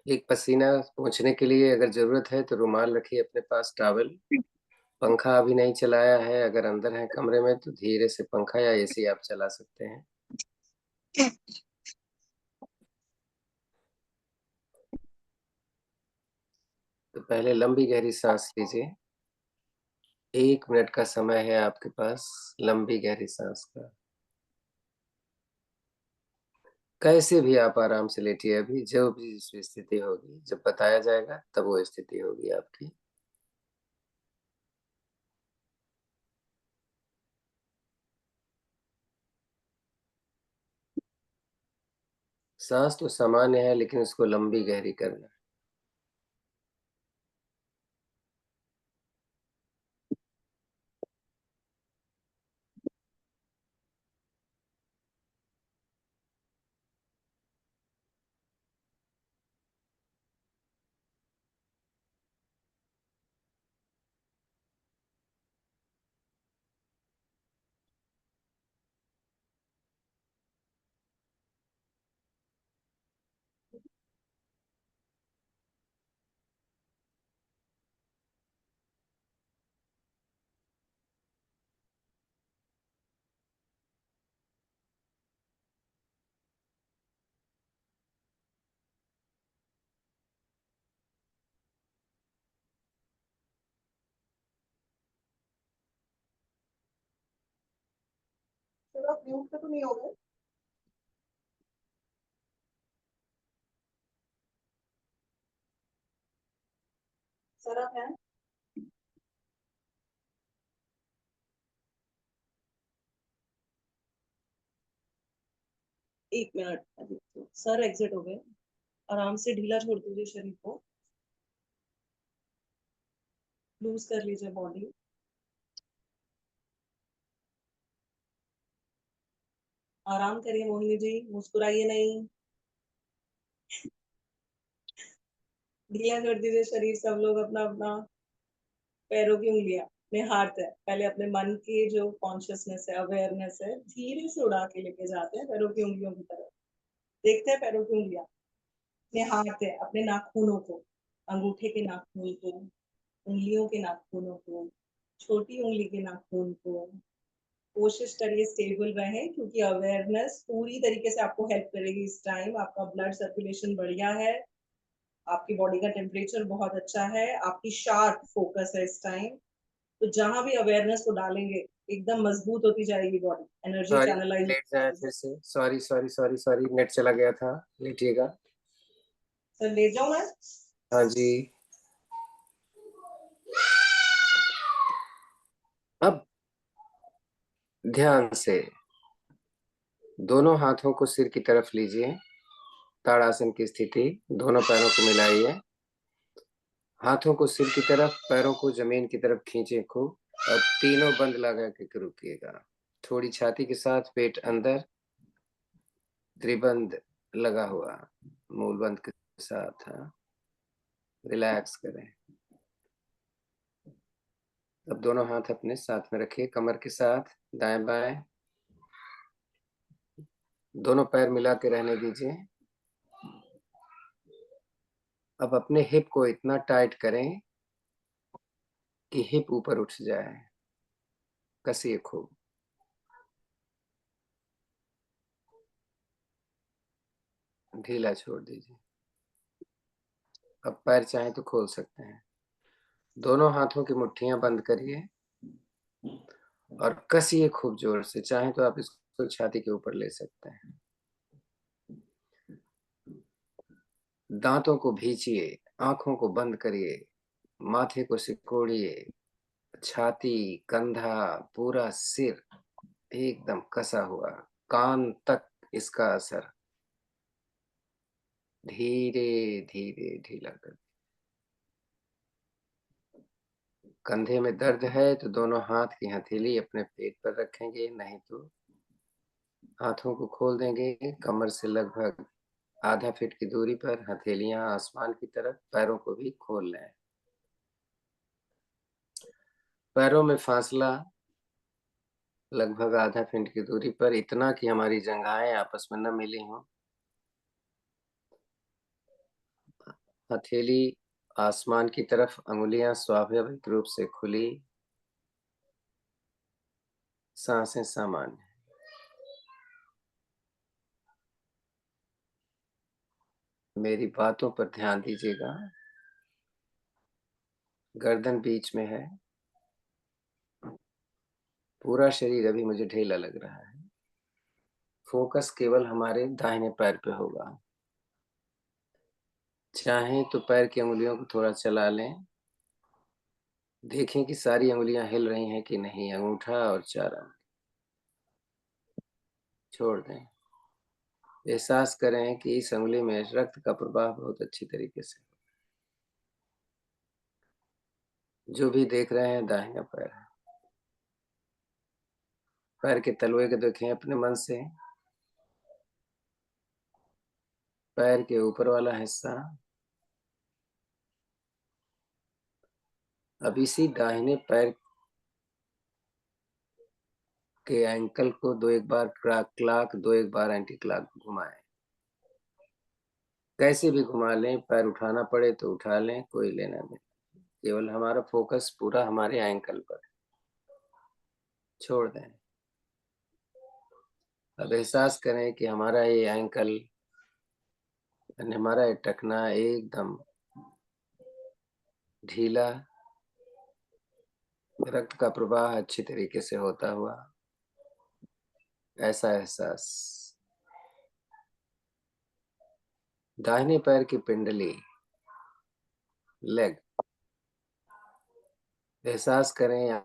एक पसीना पोंछने के लिए अगर जरूरत है तो रुमाल रखिए अपने पास, टॉवल। पंखा अभी नहीं चलाया है, अगर अंदर है कमरे में तो धीरे से पंखा या एसी आप चला सकते हैं। तो पहले लंबी गहरी सांस लीजिए। 1 मिनट का समय है आपके पास लंबी गहरी सांस का। कैसे भी आप आराम से लेटिए, अभी जो भी स्थिति होगी, जब बताया जाएगा तब वो स्थिति होगी आपकी। सांस तो सामान्य है, लेकिन उसको लंबी गहरी करना।
सर आप म्यूट पे तो नहीं हो गए? सर आप हैं? 1 मिनट। सर एग्जिट हो गए। आराम से ढीला छोड़ दीजिए शरीर को, लूज कर लीजिए बॉडी। आराम करिए मोहिनी जी, मुस्कुराइए नहीं। ढीला कर दीजिए शरीर, सब लोग अपना अपना। पैरों की उंगलियां अपने हाथ है, पहले अपने मन की जो कॉन्शियसनेस है, अवेयरनेस है, धीरे से उड़ा के लेके जाते हैं पैरों की उंगलियों की तरफ। देखते हैं पैरों की उंगलियां। अपने हाथ है, अपने नाखूनों को, अंगूठे के नाखून को, उंगलियों के नाखूनों को, छोटी उंगली के नाखून को। कोशिश करिए स्टेबल रहे, क्योंकि अवेयरनेस पूरी तरीके से आपको हेल्प करेगी इस टाइम। आपका ब्लड सर्कुलेशन बढ़िया है, आपकी बॉडी का टेम्परेचर बहुत अच्छा है, आपकी शार्प फोकस है इस टाइम। तो जहां भी अवेयरनेस को डालेंगे एकदम मजबूत होती जाएगी बॉडी, एनर्जी
सॉरी,
चैनलाइज।
लेट जाए फिर से। Sorry sorry sorry sorry, net चला गया था। लेटिएगा।
सर ले जाऊं मैं?
हाँ जी। अब ध्यान से दोनों हाथों को सिर की तरफ लीजिए, ताड़ासन की स्थिति। दोनों पैरों को मिलाइए, हाथों को सिर की तरफ, पैरों को जमीन की तरफ खींचे खूब, और तीनों बंद लगा के रुकिएगा। थोड़ी छाती के साथ, पेट अंदर, त्रिबंध लगा हुआ, मूल बंद के साथ। हाँ, रिलैक्स करें। अब दोनों हाथ अपने साथ में रखिए, कमर के साथ, दाएं बाएं दोनों पैर मिला के रहने दीजिए। अब अपने हिप को इतना टाइट करें कि हिप ऊपर उठ जाए। कसिए खूब। ढीला छोड़ दीजिए। अब पैर चाहे तो खोल सकते हैं। दोनों हाथों की मुट्ठियां बंद करिए और कसिए खूब जोर से। चाहे तो आप इसको छाती के ऊपर ले सकते हैं। दांतों को भींचिए, आंखों को बंद करिए, माथे को सिकोड़िए। छाती, कंधा, पूरा सिर एकदम कसा हुआ, कान तक इसका असर। धीरे धीरे ढीला कर। कंधे में दर्द है तो दोनों हाथ की हथेली अपने पेट पर रखेंगे, नहीं तो हाथों को खोल देंगे। कमर से लगभग आधा फीट की दूरी पर हथेलियां आसमान की तरफ। पैरों को भी खोल लें। पैरों में फासला लगभग आधा फीट की दूरी पर, इतना कि हमारी जंघाएं आपस में न मिली हों। हथेली आसमान की तरफ, अंगुलियां स्वाभाविक रूप से खुली, सांसें सामान्य। मेरी बातों पर ध्यान दीजिएगा। गर्दन बीच में है, पूरा शरीर अभी मुझे ढीला लग रहा है। फोकस केवल हमारे दाहिने पैर पे होगा। चाहें तो पैर की अंगुलियों को थोड़ा चला लें, देखें कि सारी अंगुलियां हिल रही हैं कि नहीं। अंगूठा और चार अंगुली छोड़ दें। एहसास करें कि इस अंगुली में रक्त का प्रवाह बहुत अच्छी तरीके से। जो भी देख रहे हैं दाहिना पैर है। पैर के तलवे को देखें अपने मन से। पैर के ऊपर वाला हिस्सा। अब इसी दाहिने पैर के एंकल को दो एक बार क्लॉक, दो एक बार एंटी क्लॉक घुमाएं। कैसे भी घुमा लें, पैर उठाना पड़े तो उठा लें, कोई लेना नहीं। केवल हमारा फोकस पूरा हमारे एंकल पर। छोड़ दें। अब एहसास करें कि हमारा ये एंकल, हमारा ये टखना एकदम ढीला, रक्त का प्रवाह अच्छी तरीके से होता हुआ, ऐसा एहसास। दाहिने पैर की पिंडली, लेग, एहसास करें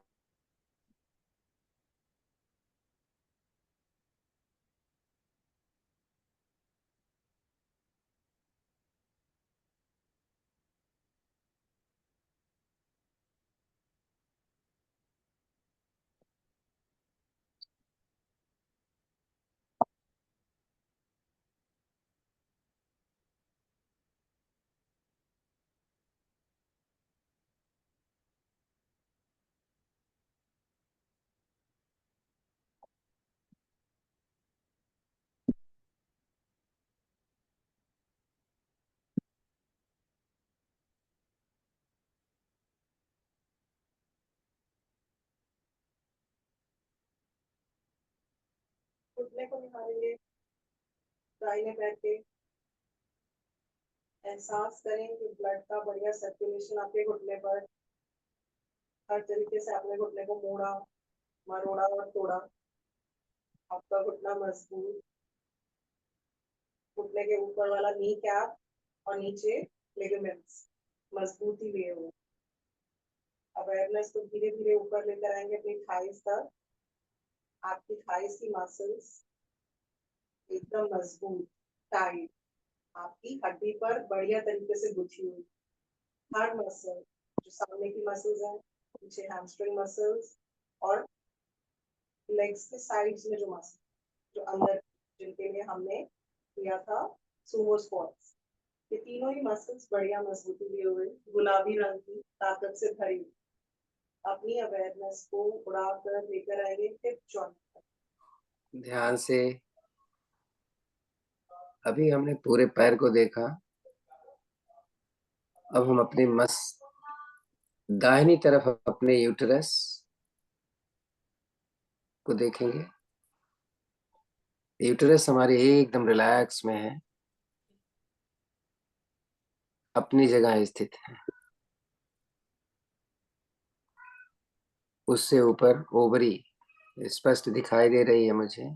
घुटने को निहारेंगे, दाहिने पैर के। एहसास करें कि ब्लड का बढ़िया सर्कुलेशन आपके घुटने पर, हर तरीके से आपने घुटने को मोड़ा, मरोड़ा और तोड़ा। आपका घुटना मजबूत, घुटने के ऊपर वाला नी कैप और नीचे लिगामेंट्स मजबूती लिए हुए। अवेयरनेस को धीरे धीरे ऊपर लेकर आएंगे अपनी थाइस तक। आपकी थाइस की मसल्स एकदम मजबूत, टाइट, आपकी हड्डी पर बढ़िया तरीके से गुथी हुई। हर मसल, जो सामने की मसल्स हैं, पीछे हैमस्ट्रिंग मसल्स और लेग्स के साइड्स में जो मसल, जो अंदर, जिनके लिए हमने किया था सुमो स्क्वाट्स, ये तीनों ही मसल्स बढ़िया मजबूती लिए हुए, गुलाबी रंग की ताकत से भरी हुई। अपनी अवेयरनेस को उड़ाकर लेकर आएंगे हिप जॉइंट तक।
ध्यान से। अभी हमने पूरे पैर को देखा, अब हम अपनी दाहिनी तरफ अपने यूटरस को देखेंगे। यूटरस हमारी एकदम रिलैक्स में है, अपनी जगह स्थित है। उससे ऊपर ओवरी स्पष्ट दिखाई दे रही है मुझे,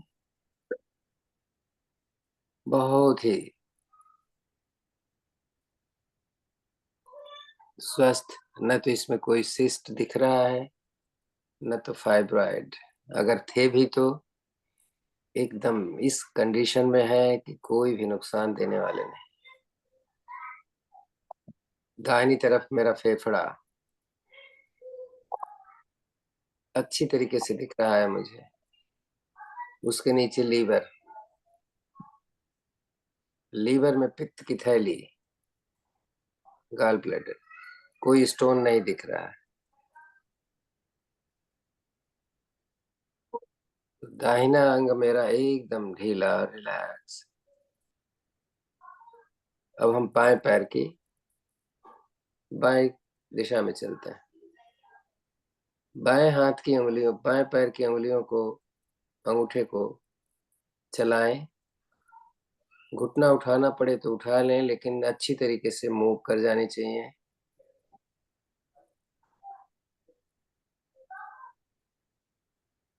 बहुत ही स्वस्थ। न तो इसमें कोई सिस्ट दिख रहा है, न तो फाइब्रॉइड। अगर थे भी तो एकदम इस कंडीशन में है कि कोई भी नुकसान देने वाले नहीं। दाहिनी तरफ मेरा फेफड़ा अच्छी तरीके से दिख रहा है मुझे। उसके नीचे लीवर, लीवर में पित्त की थैली, गॉल ब्लैडर, कोई स्टोन नहीं दिख रहा है। दाहिना अंग मेरा एकदम ढीला, रिलैक्स। अब हम बाएं पैर की बाएं दिशा में चलते हैं। बाएं हाथ की उंगलियों, बाएं पैर की उंगलियों को, अंगूठे को चलाएं। घुटना उठाना पड़े तो उठा लें, लेकिन अच्छी तरीके से मूव कर जानी चाहिए।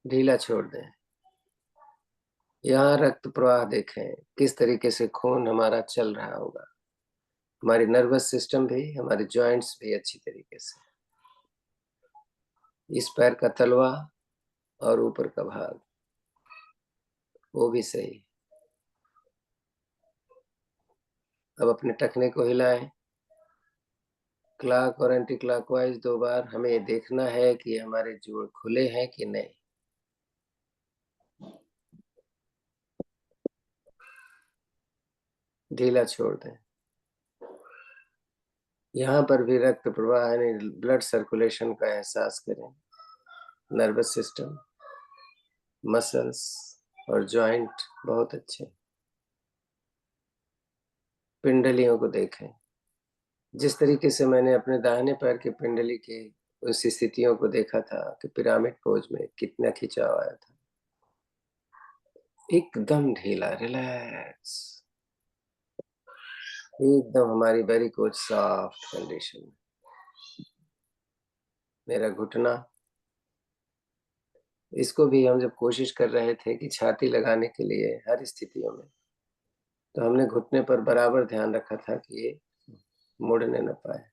ढीला छोड़ दें। यहाँ रक्त प्रवाह देखें, किस तरीके से खून हमारा चल रहा होगा। हमारी नर्वस सिस्टम भी, हमारे जॉइंट्स भी अच्छी तरीके से। इस पैर का तलवा और ऊपर का भाग वो भी सही। अब अपने टखने को हिलाएं, क्लॉक और एंटी क्लॉकवाइज 2 बार। हमें ये देखना है कि हमारे जोड़ खुले हैं कि नहीं। ढीला छोड़ दें। यहाँ पर भी रक्त प्रवाह यानी ब्लड सर्कुलेशन का एहसास करें। नर्वस सिस्टम, मसल्स और जॉइंट बहुत अच्छे। पिंडलियों को देखें, जिस तरीके से मैंने अपने दाहिने पैर के पिंडली की उस स्थितियों को देखा था कि पिरामिड पोज में कितना खिंचाव आया था। एकदम ढीला, रिलैक्स, एकदम हमारी वेरिकोज सॉफ्ट कंडीशन में। मेरा घुटना, इसको भी हम जब कोशिश कर रहे थे कि छाती लगाने के लिए हर स्थितियों में, तो हमने घुटने पर बराबर ध्यान रखा था कि ये मुड़ने न पाए।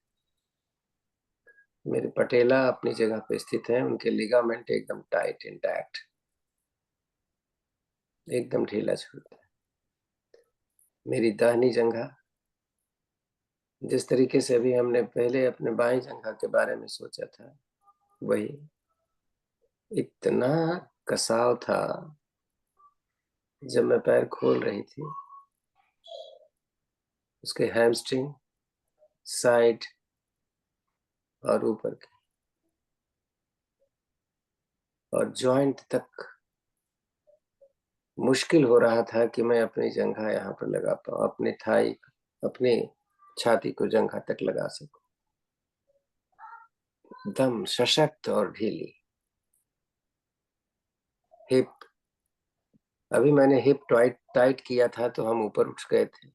मेरे पटेला अपनी जगह पे स्थित हैं, उनके लिगामेंट एकदम टाइट, इंटैक्ट, एकदम ढीला छूटा है। मेरी दाहिनी जंघा, जिस तरीके से अभी हमने पहले अपने बाएं जंघा के बारे में सोचा था, वही इतना कसाव था जब मैं पैर खोल रही थी। उसके हैमस्ट्रिंग, साइड और ऊपर के और जॉइंट तक मुश्किल हो रहा था कि मैं अपनी जंघा यहाँ पर लगा पाऊँ, अपने थाई, अपनी छाती को जंघा तक लगा सकूं। दम सशक्त और ढीली। हिप अभी मैंने हिप टाइट टाइट किया था तो हम ऊपर उठ गए थे।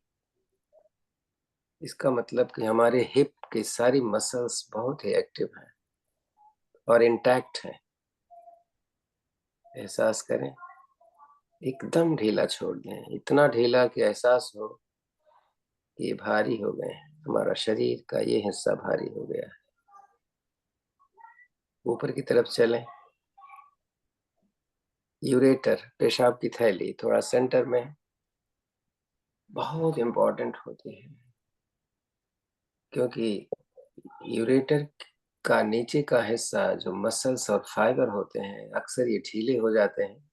इसका मतलब कि हमारे हिप की सारी मसल्स बहुत ही एक्टिव हैं और इंटैक्ट हैं। एहसास करें, एकदम ढीला छोड़ दें, इतना ढीला कि एहसास हो कि ये भारी हो गए हैं, हमारा शरीर का ये हिस्सा भारी हो गया है। ऊपर की तरफ चलें। यूरेटर, पेशाब की थैली, थोड़ा सेंटर में बहुत इंपॉर्टेंट होती है, क्योंकि यूरेटर का नीचे का हिस्सा जो मसल्स और फाइबर होते हैं, अक्सर ये ढीले हो जाते हैं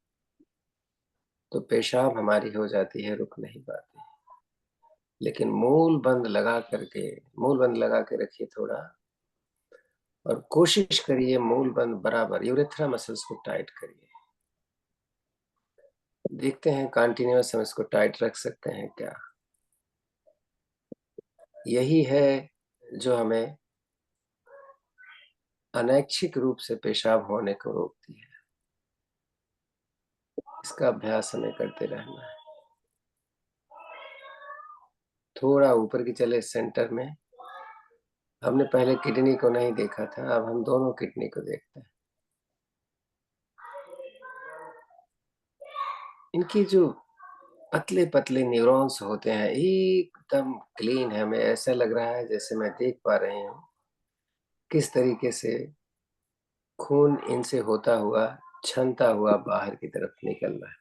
तो पेशाब हमारी हो जाती है, रुक नहीं पाती। लेकिन मूल बंद लगा के रखिए थोड़ा, और कोशिश करिए मूल बंद बराबर, यूरेथ्रा मसल्स को टाइट करिए। देखते हैं कंटिन्यूअस हम इसको टाइट रख सकते हैं क्या। यही है जो हमें अनैच्छिक रूप से पेशाब होने को रोकती है। इसका अभ्यास हमें करते रहना है। थोड़ा ऊपर की चले सेंटर में। हमने पहले किडनी को नहीं देखा था, अब हम दोनों किडनी को देखते हैं। इनकी जो पतले पतले न्यूरॉन्स होते हैं एकदम क्लीन है। हमें ऐसा लग रहा है जैसे मैं देख पा रही हूँ किस तरीके से खून इनसे होता हुआ, छनता हुआ बाहर की तरफ निकल रहा है।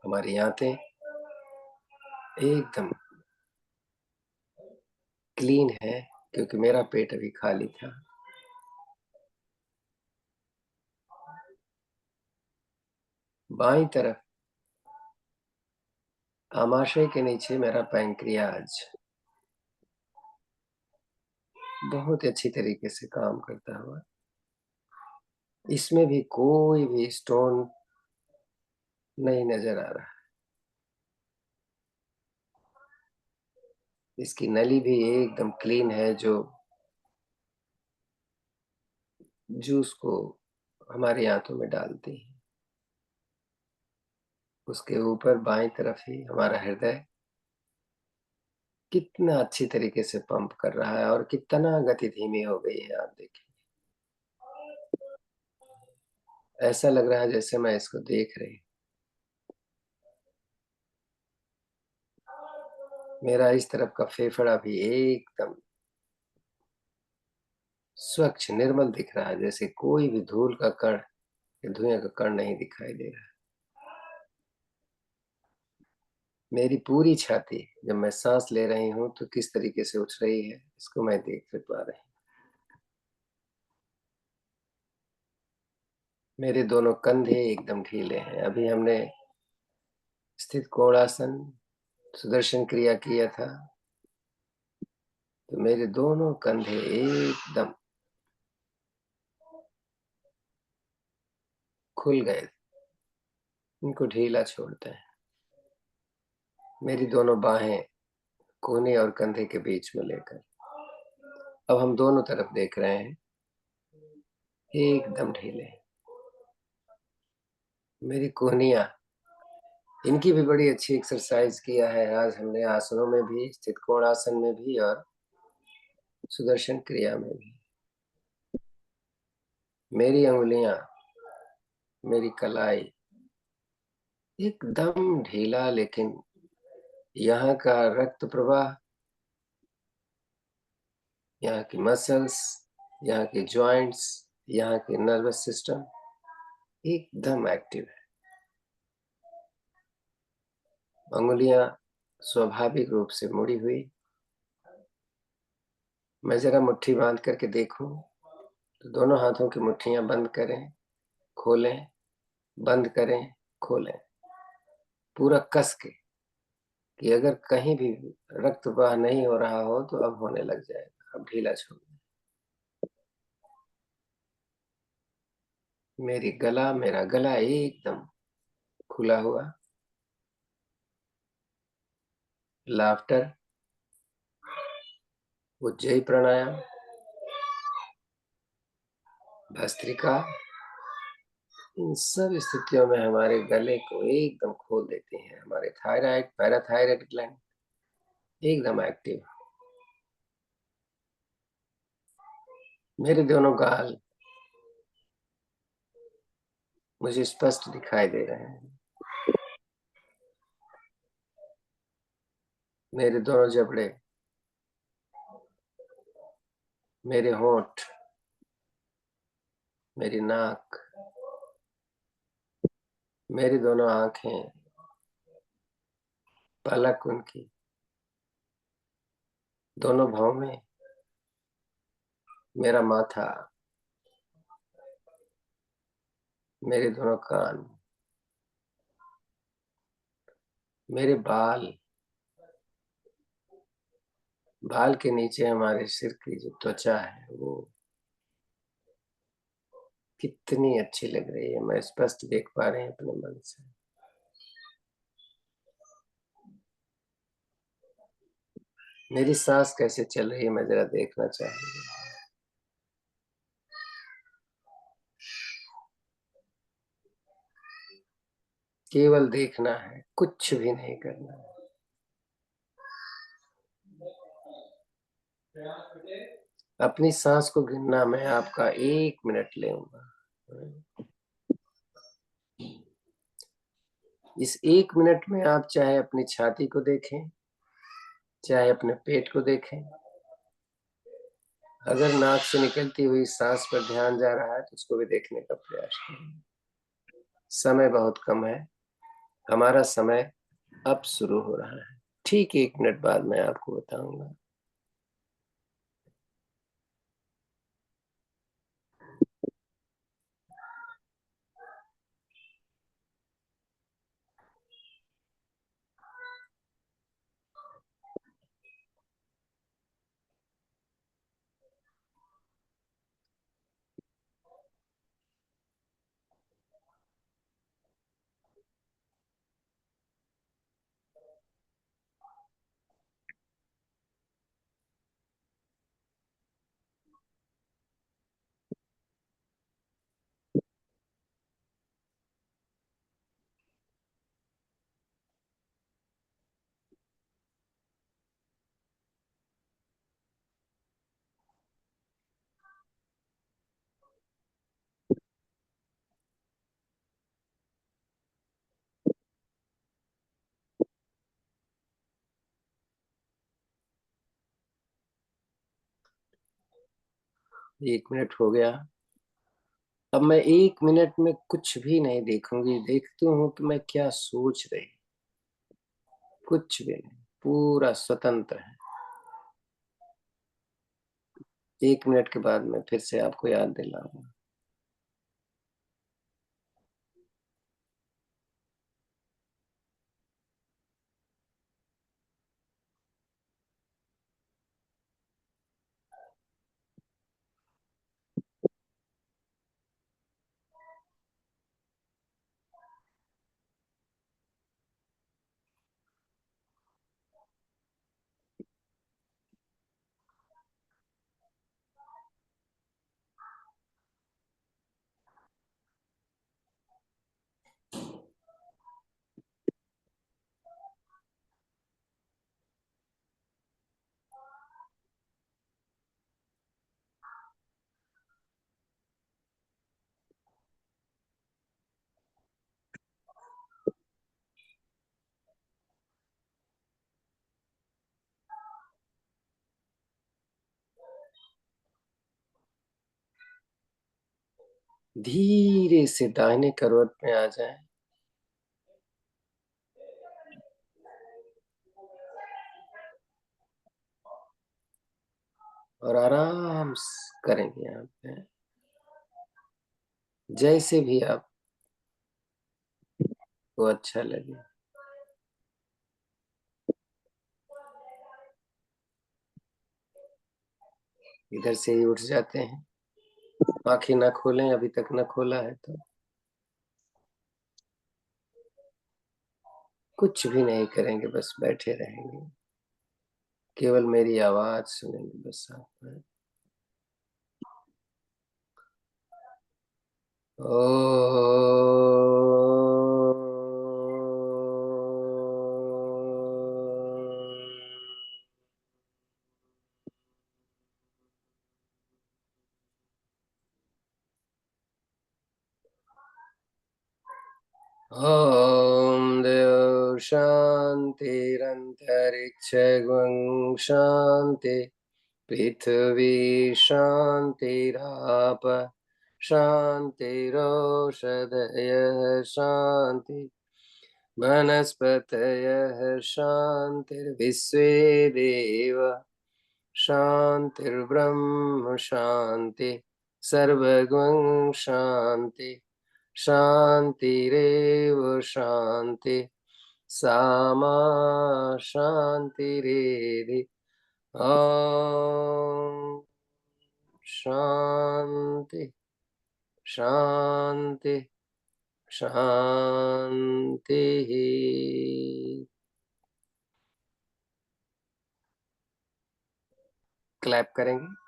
हमारी आंतें एकदम क्लीन है क्योंकि मेरा पेट अभी खाली था। बाईं तरफ आमाशय के नीचे मेरा पैंक्रियाज बहुत अच्छी तरीके से काम करता हुआ, इसमें भी कोई भी स्टोन नहीं नजर आ रहा। इसकी नली भी एकदम क्लीन है, जो जूस को हमारी आंतों में डालती है। उसके ऊपर बाईं तरफ ही हमारा हृदय कितना अच्छी तरीके से पंप कर रहा है और कितना गति धीमी हो गई है, आप देखिए। ऐसा लग रहा है जैसे मैं इसको देख रही। मेरा इस तरफ का फेफड़ा भी एकदम स्वच्छ निर्मल दिख रहा है, जैसे कोई भी धूल का कण या धुएं का कण नहीं दिखाई दे रहा। मेरी पूरी छाती जब मैं सांस ले रही हूं तो किस तरीके से उठ रही है, इसको मैं देख पा रही। मेरे दोनों कंधे एकदम ढीले हैं। अभी हमने स्थित कोणासन सुदर्शन क्रिया किया था तो मेरे दोनों कंधे एकदम खुल गए। इनको ढीला छोड़ते हैं। मेरी दोनों बाहें कोहनी और कंधे के बीच में लेकर अब हम दोनों तरफ देख रहे हैं, एकदम ढीले। मेरी कोहनियां, इनकी भी बड़ी अच्छी एक्सरसाइज किया है आज हमने, आसनों में भी, स्थित कोणासन में भी और सुदर्शन क्रिया में भी। मेरी अंगुलियां, मेरी कलाई एकदम ढीला, लेकिन यहाँ का रक्त प्रवाह, यहाँ की मसल्स, यहाँ के जॉइंट्स, यहाँ के नर्वस सिस्टम एकदम एक्टिव है। अंगुलियां स्वाभाविक रूप से मुड़ी हुई। मैं जरा मुट्ठी बांध करके देखूं तो दोनों हाथों की मुट्ठियां बंद करें, खोलें, बंद करें, खोलें, पूरा कस के, कि अगर कहीं भी रक्त प्रवाह नहीं हो रहा हो तो अब होने लग जाएगा। अब ढीला छोड़। मेरा गला एकदम खुला हुआ। लाफ्टर, उज्जयी प्राणायाम, भस्त्रिका, इन सब स्थितियों में हमारे गले को एकदम खोल देती हैं। हमारे थायराइड, पैराथायराइड ग्लैंड एकदम एक्टिव। मेरे दोनों गाल मुझे स्पष्ट दिखाई दे रहे हैं। मेरे दोनों जबड़े, मेरे होंठ, मेरी नाक, मेरी दोनों आंखें, पलक उनकी, दोनों भौं, मेरा माथा, मेरे दोनों कान, मेरे बाल, बाल के नीचे हमारे सिर की जो त्वचा है वो कितनी अच्छी लग रही है। मैं स्पष्ट देख पा रहे हैं अपने मन से। मेरी सांस कैसे चल रही है मैं जरा देखना चाहूंगा। केवल देखना है, कुछ भी नहीं करना है। अपनी सांस को गिनना मैं आपका 1 मिनट लूंगा। इस 1 मिनट में आप चाहे अपनी छाती को देखें, चाहे अपने पेट को देखें। अगर नाक से निकलती हुई सांस पर ध्यान जा रहा है तो उसको भी देखने का प्रयास करें। समय बहुत कम है। हमारा समय अब शुरू हो रहा है। ठीक 1 मिनट बाद मैं आपको बताऊंगा। एक मिनट हो गया। अब मैं 1 मिनट में कुछ भी नहीं देखूंगी। देखती हूँ कि मैं क्या सोच रही। कुछ भी नहीं, पूरा स्वतंत्र है। 1 मिनट के बाद मैं फिर से आपको याद दिलाऊंगा। धीरे से दाहिने करवट में आ जाएं। और आराम करेंगे यहाँ पे, जैसे भी आपको अच्छा लगे। इधर से ही उठ जाते हैं। आंखें ना खोलें, अभी तक ना खोला है तो। कुछ भी नहीं करेंगे, बस बैठे रहेंगे। केवल मेरी आवाज सुनेंगे बस आप। ॐ देव शान्तिरन्तरिक्षगुं शान्ति पृथ्वी शान्तिराप शान्तिरोषधयः शान्ति वनस्पतयः शान्तिर्विश्वे देव शान्तिर्ब्रह्म शान्ति सर्वगुं शान्ति शान्तिरेव शान्ति सामा शान्तिरेधि ॐ शान्ति शान्ति शान्तिः। क्लैप करेंगे।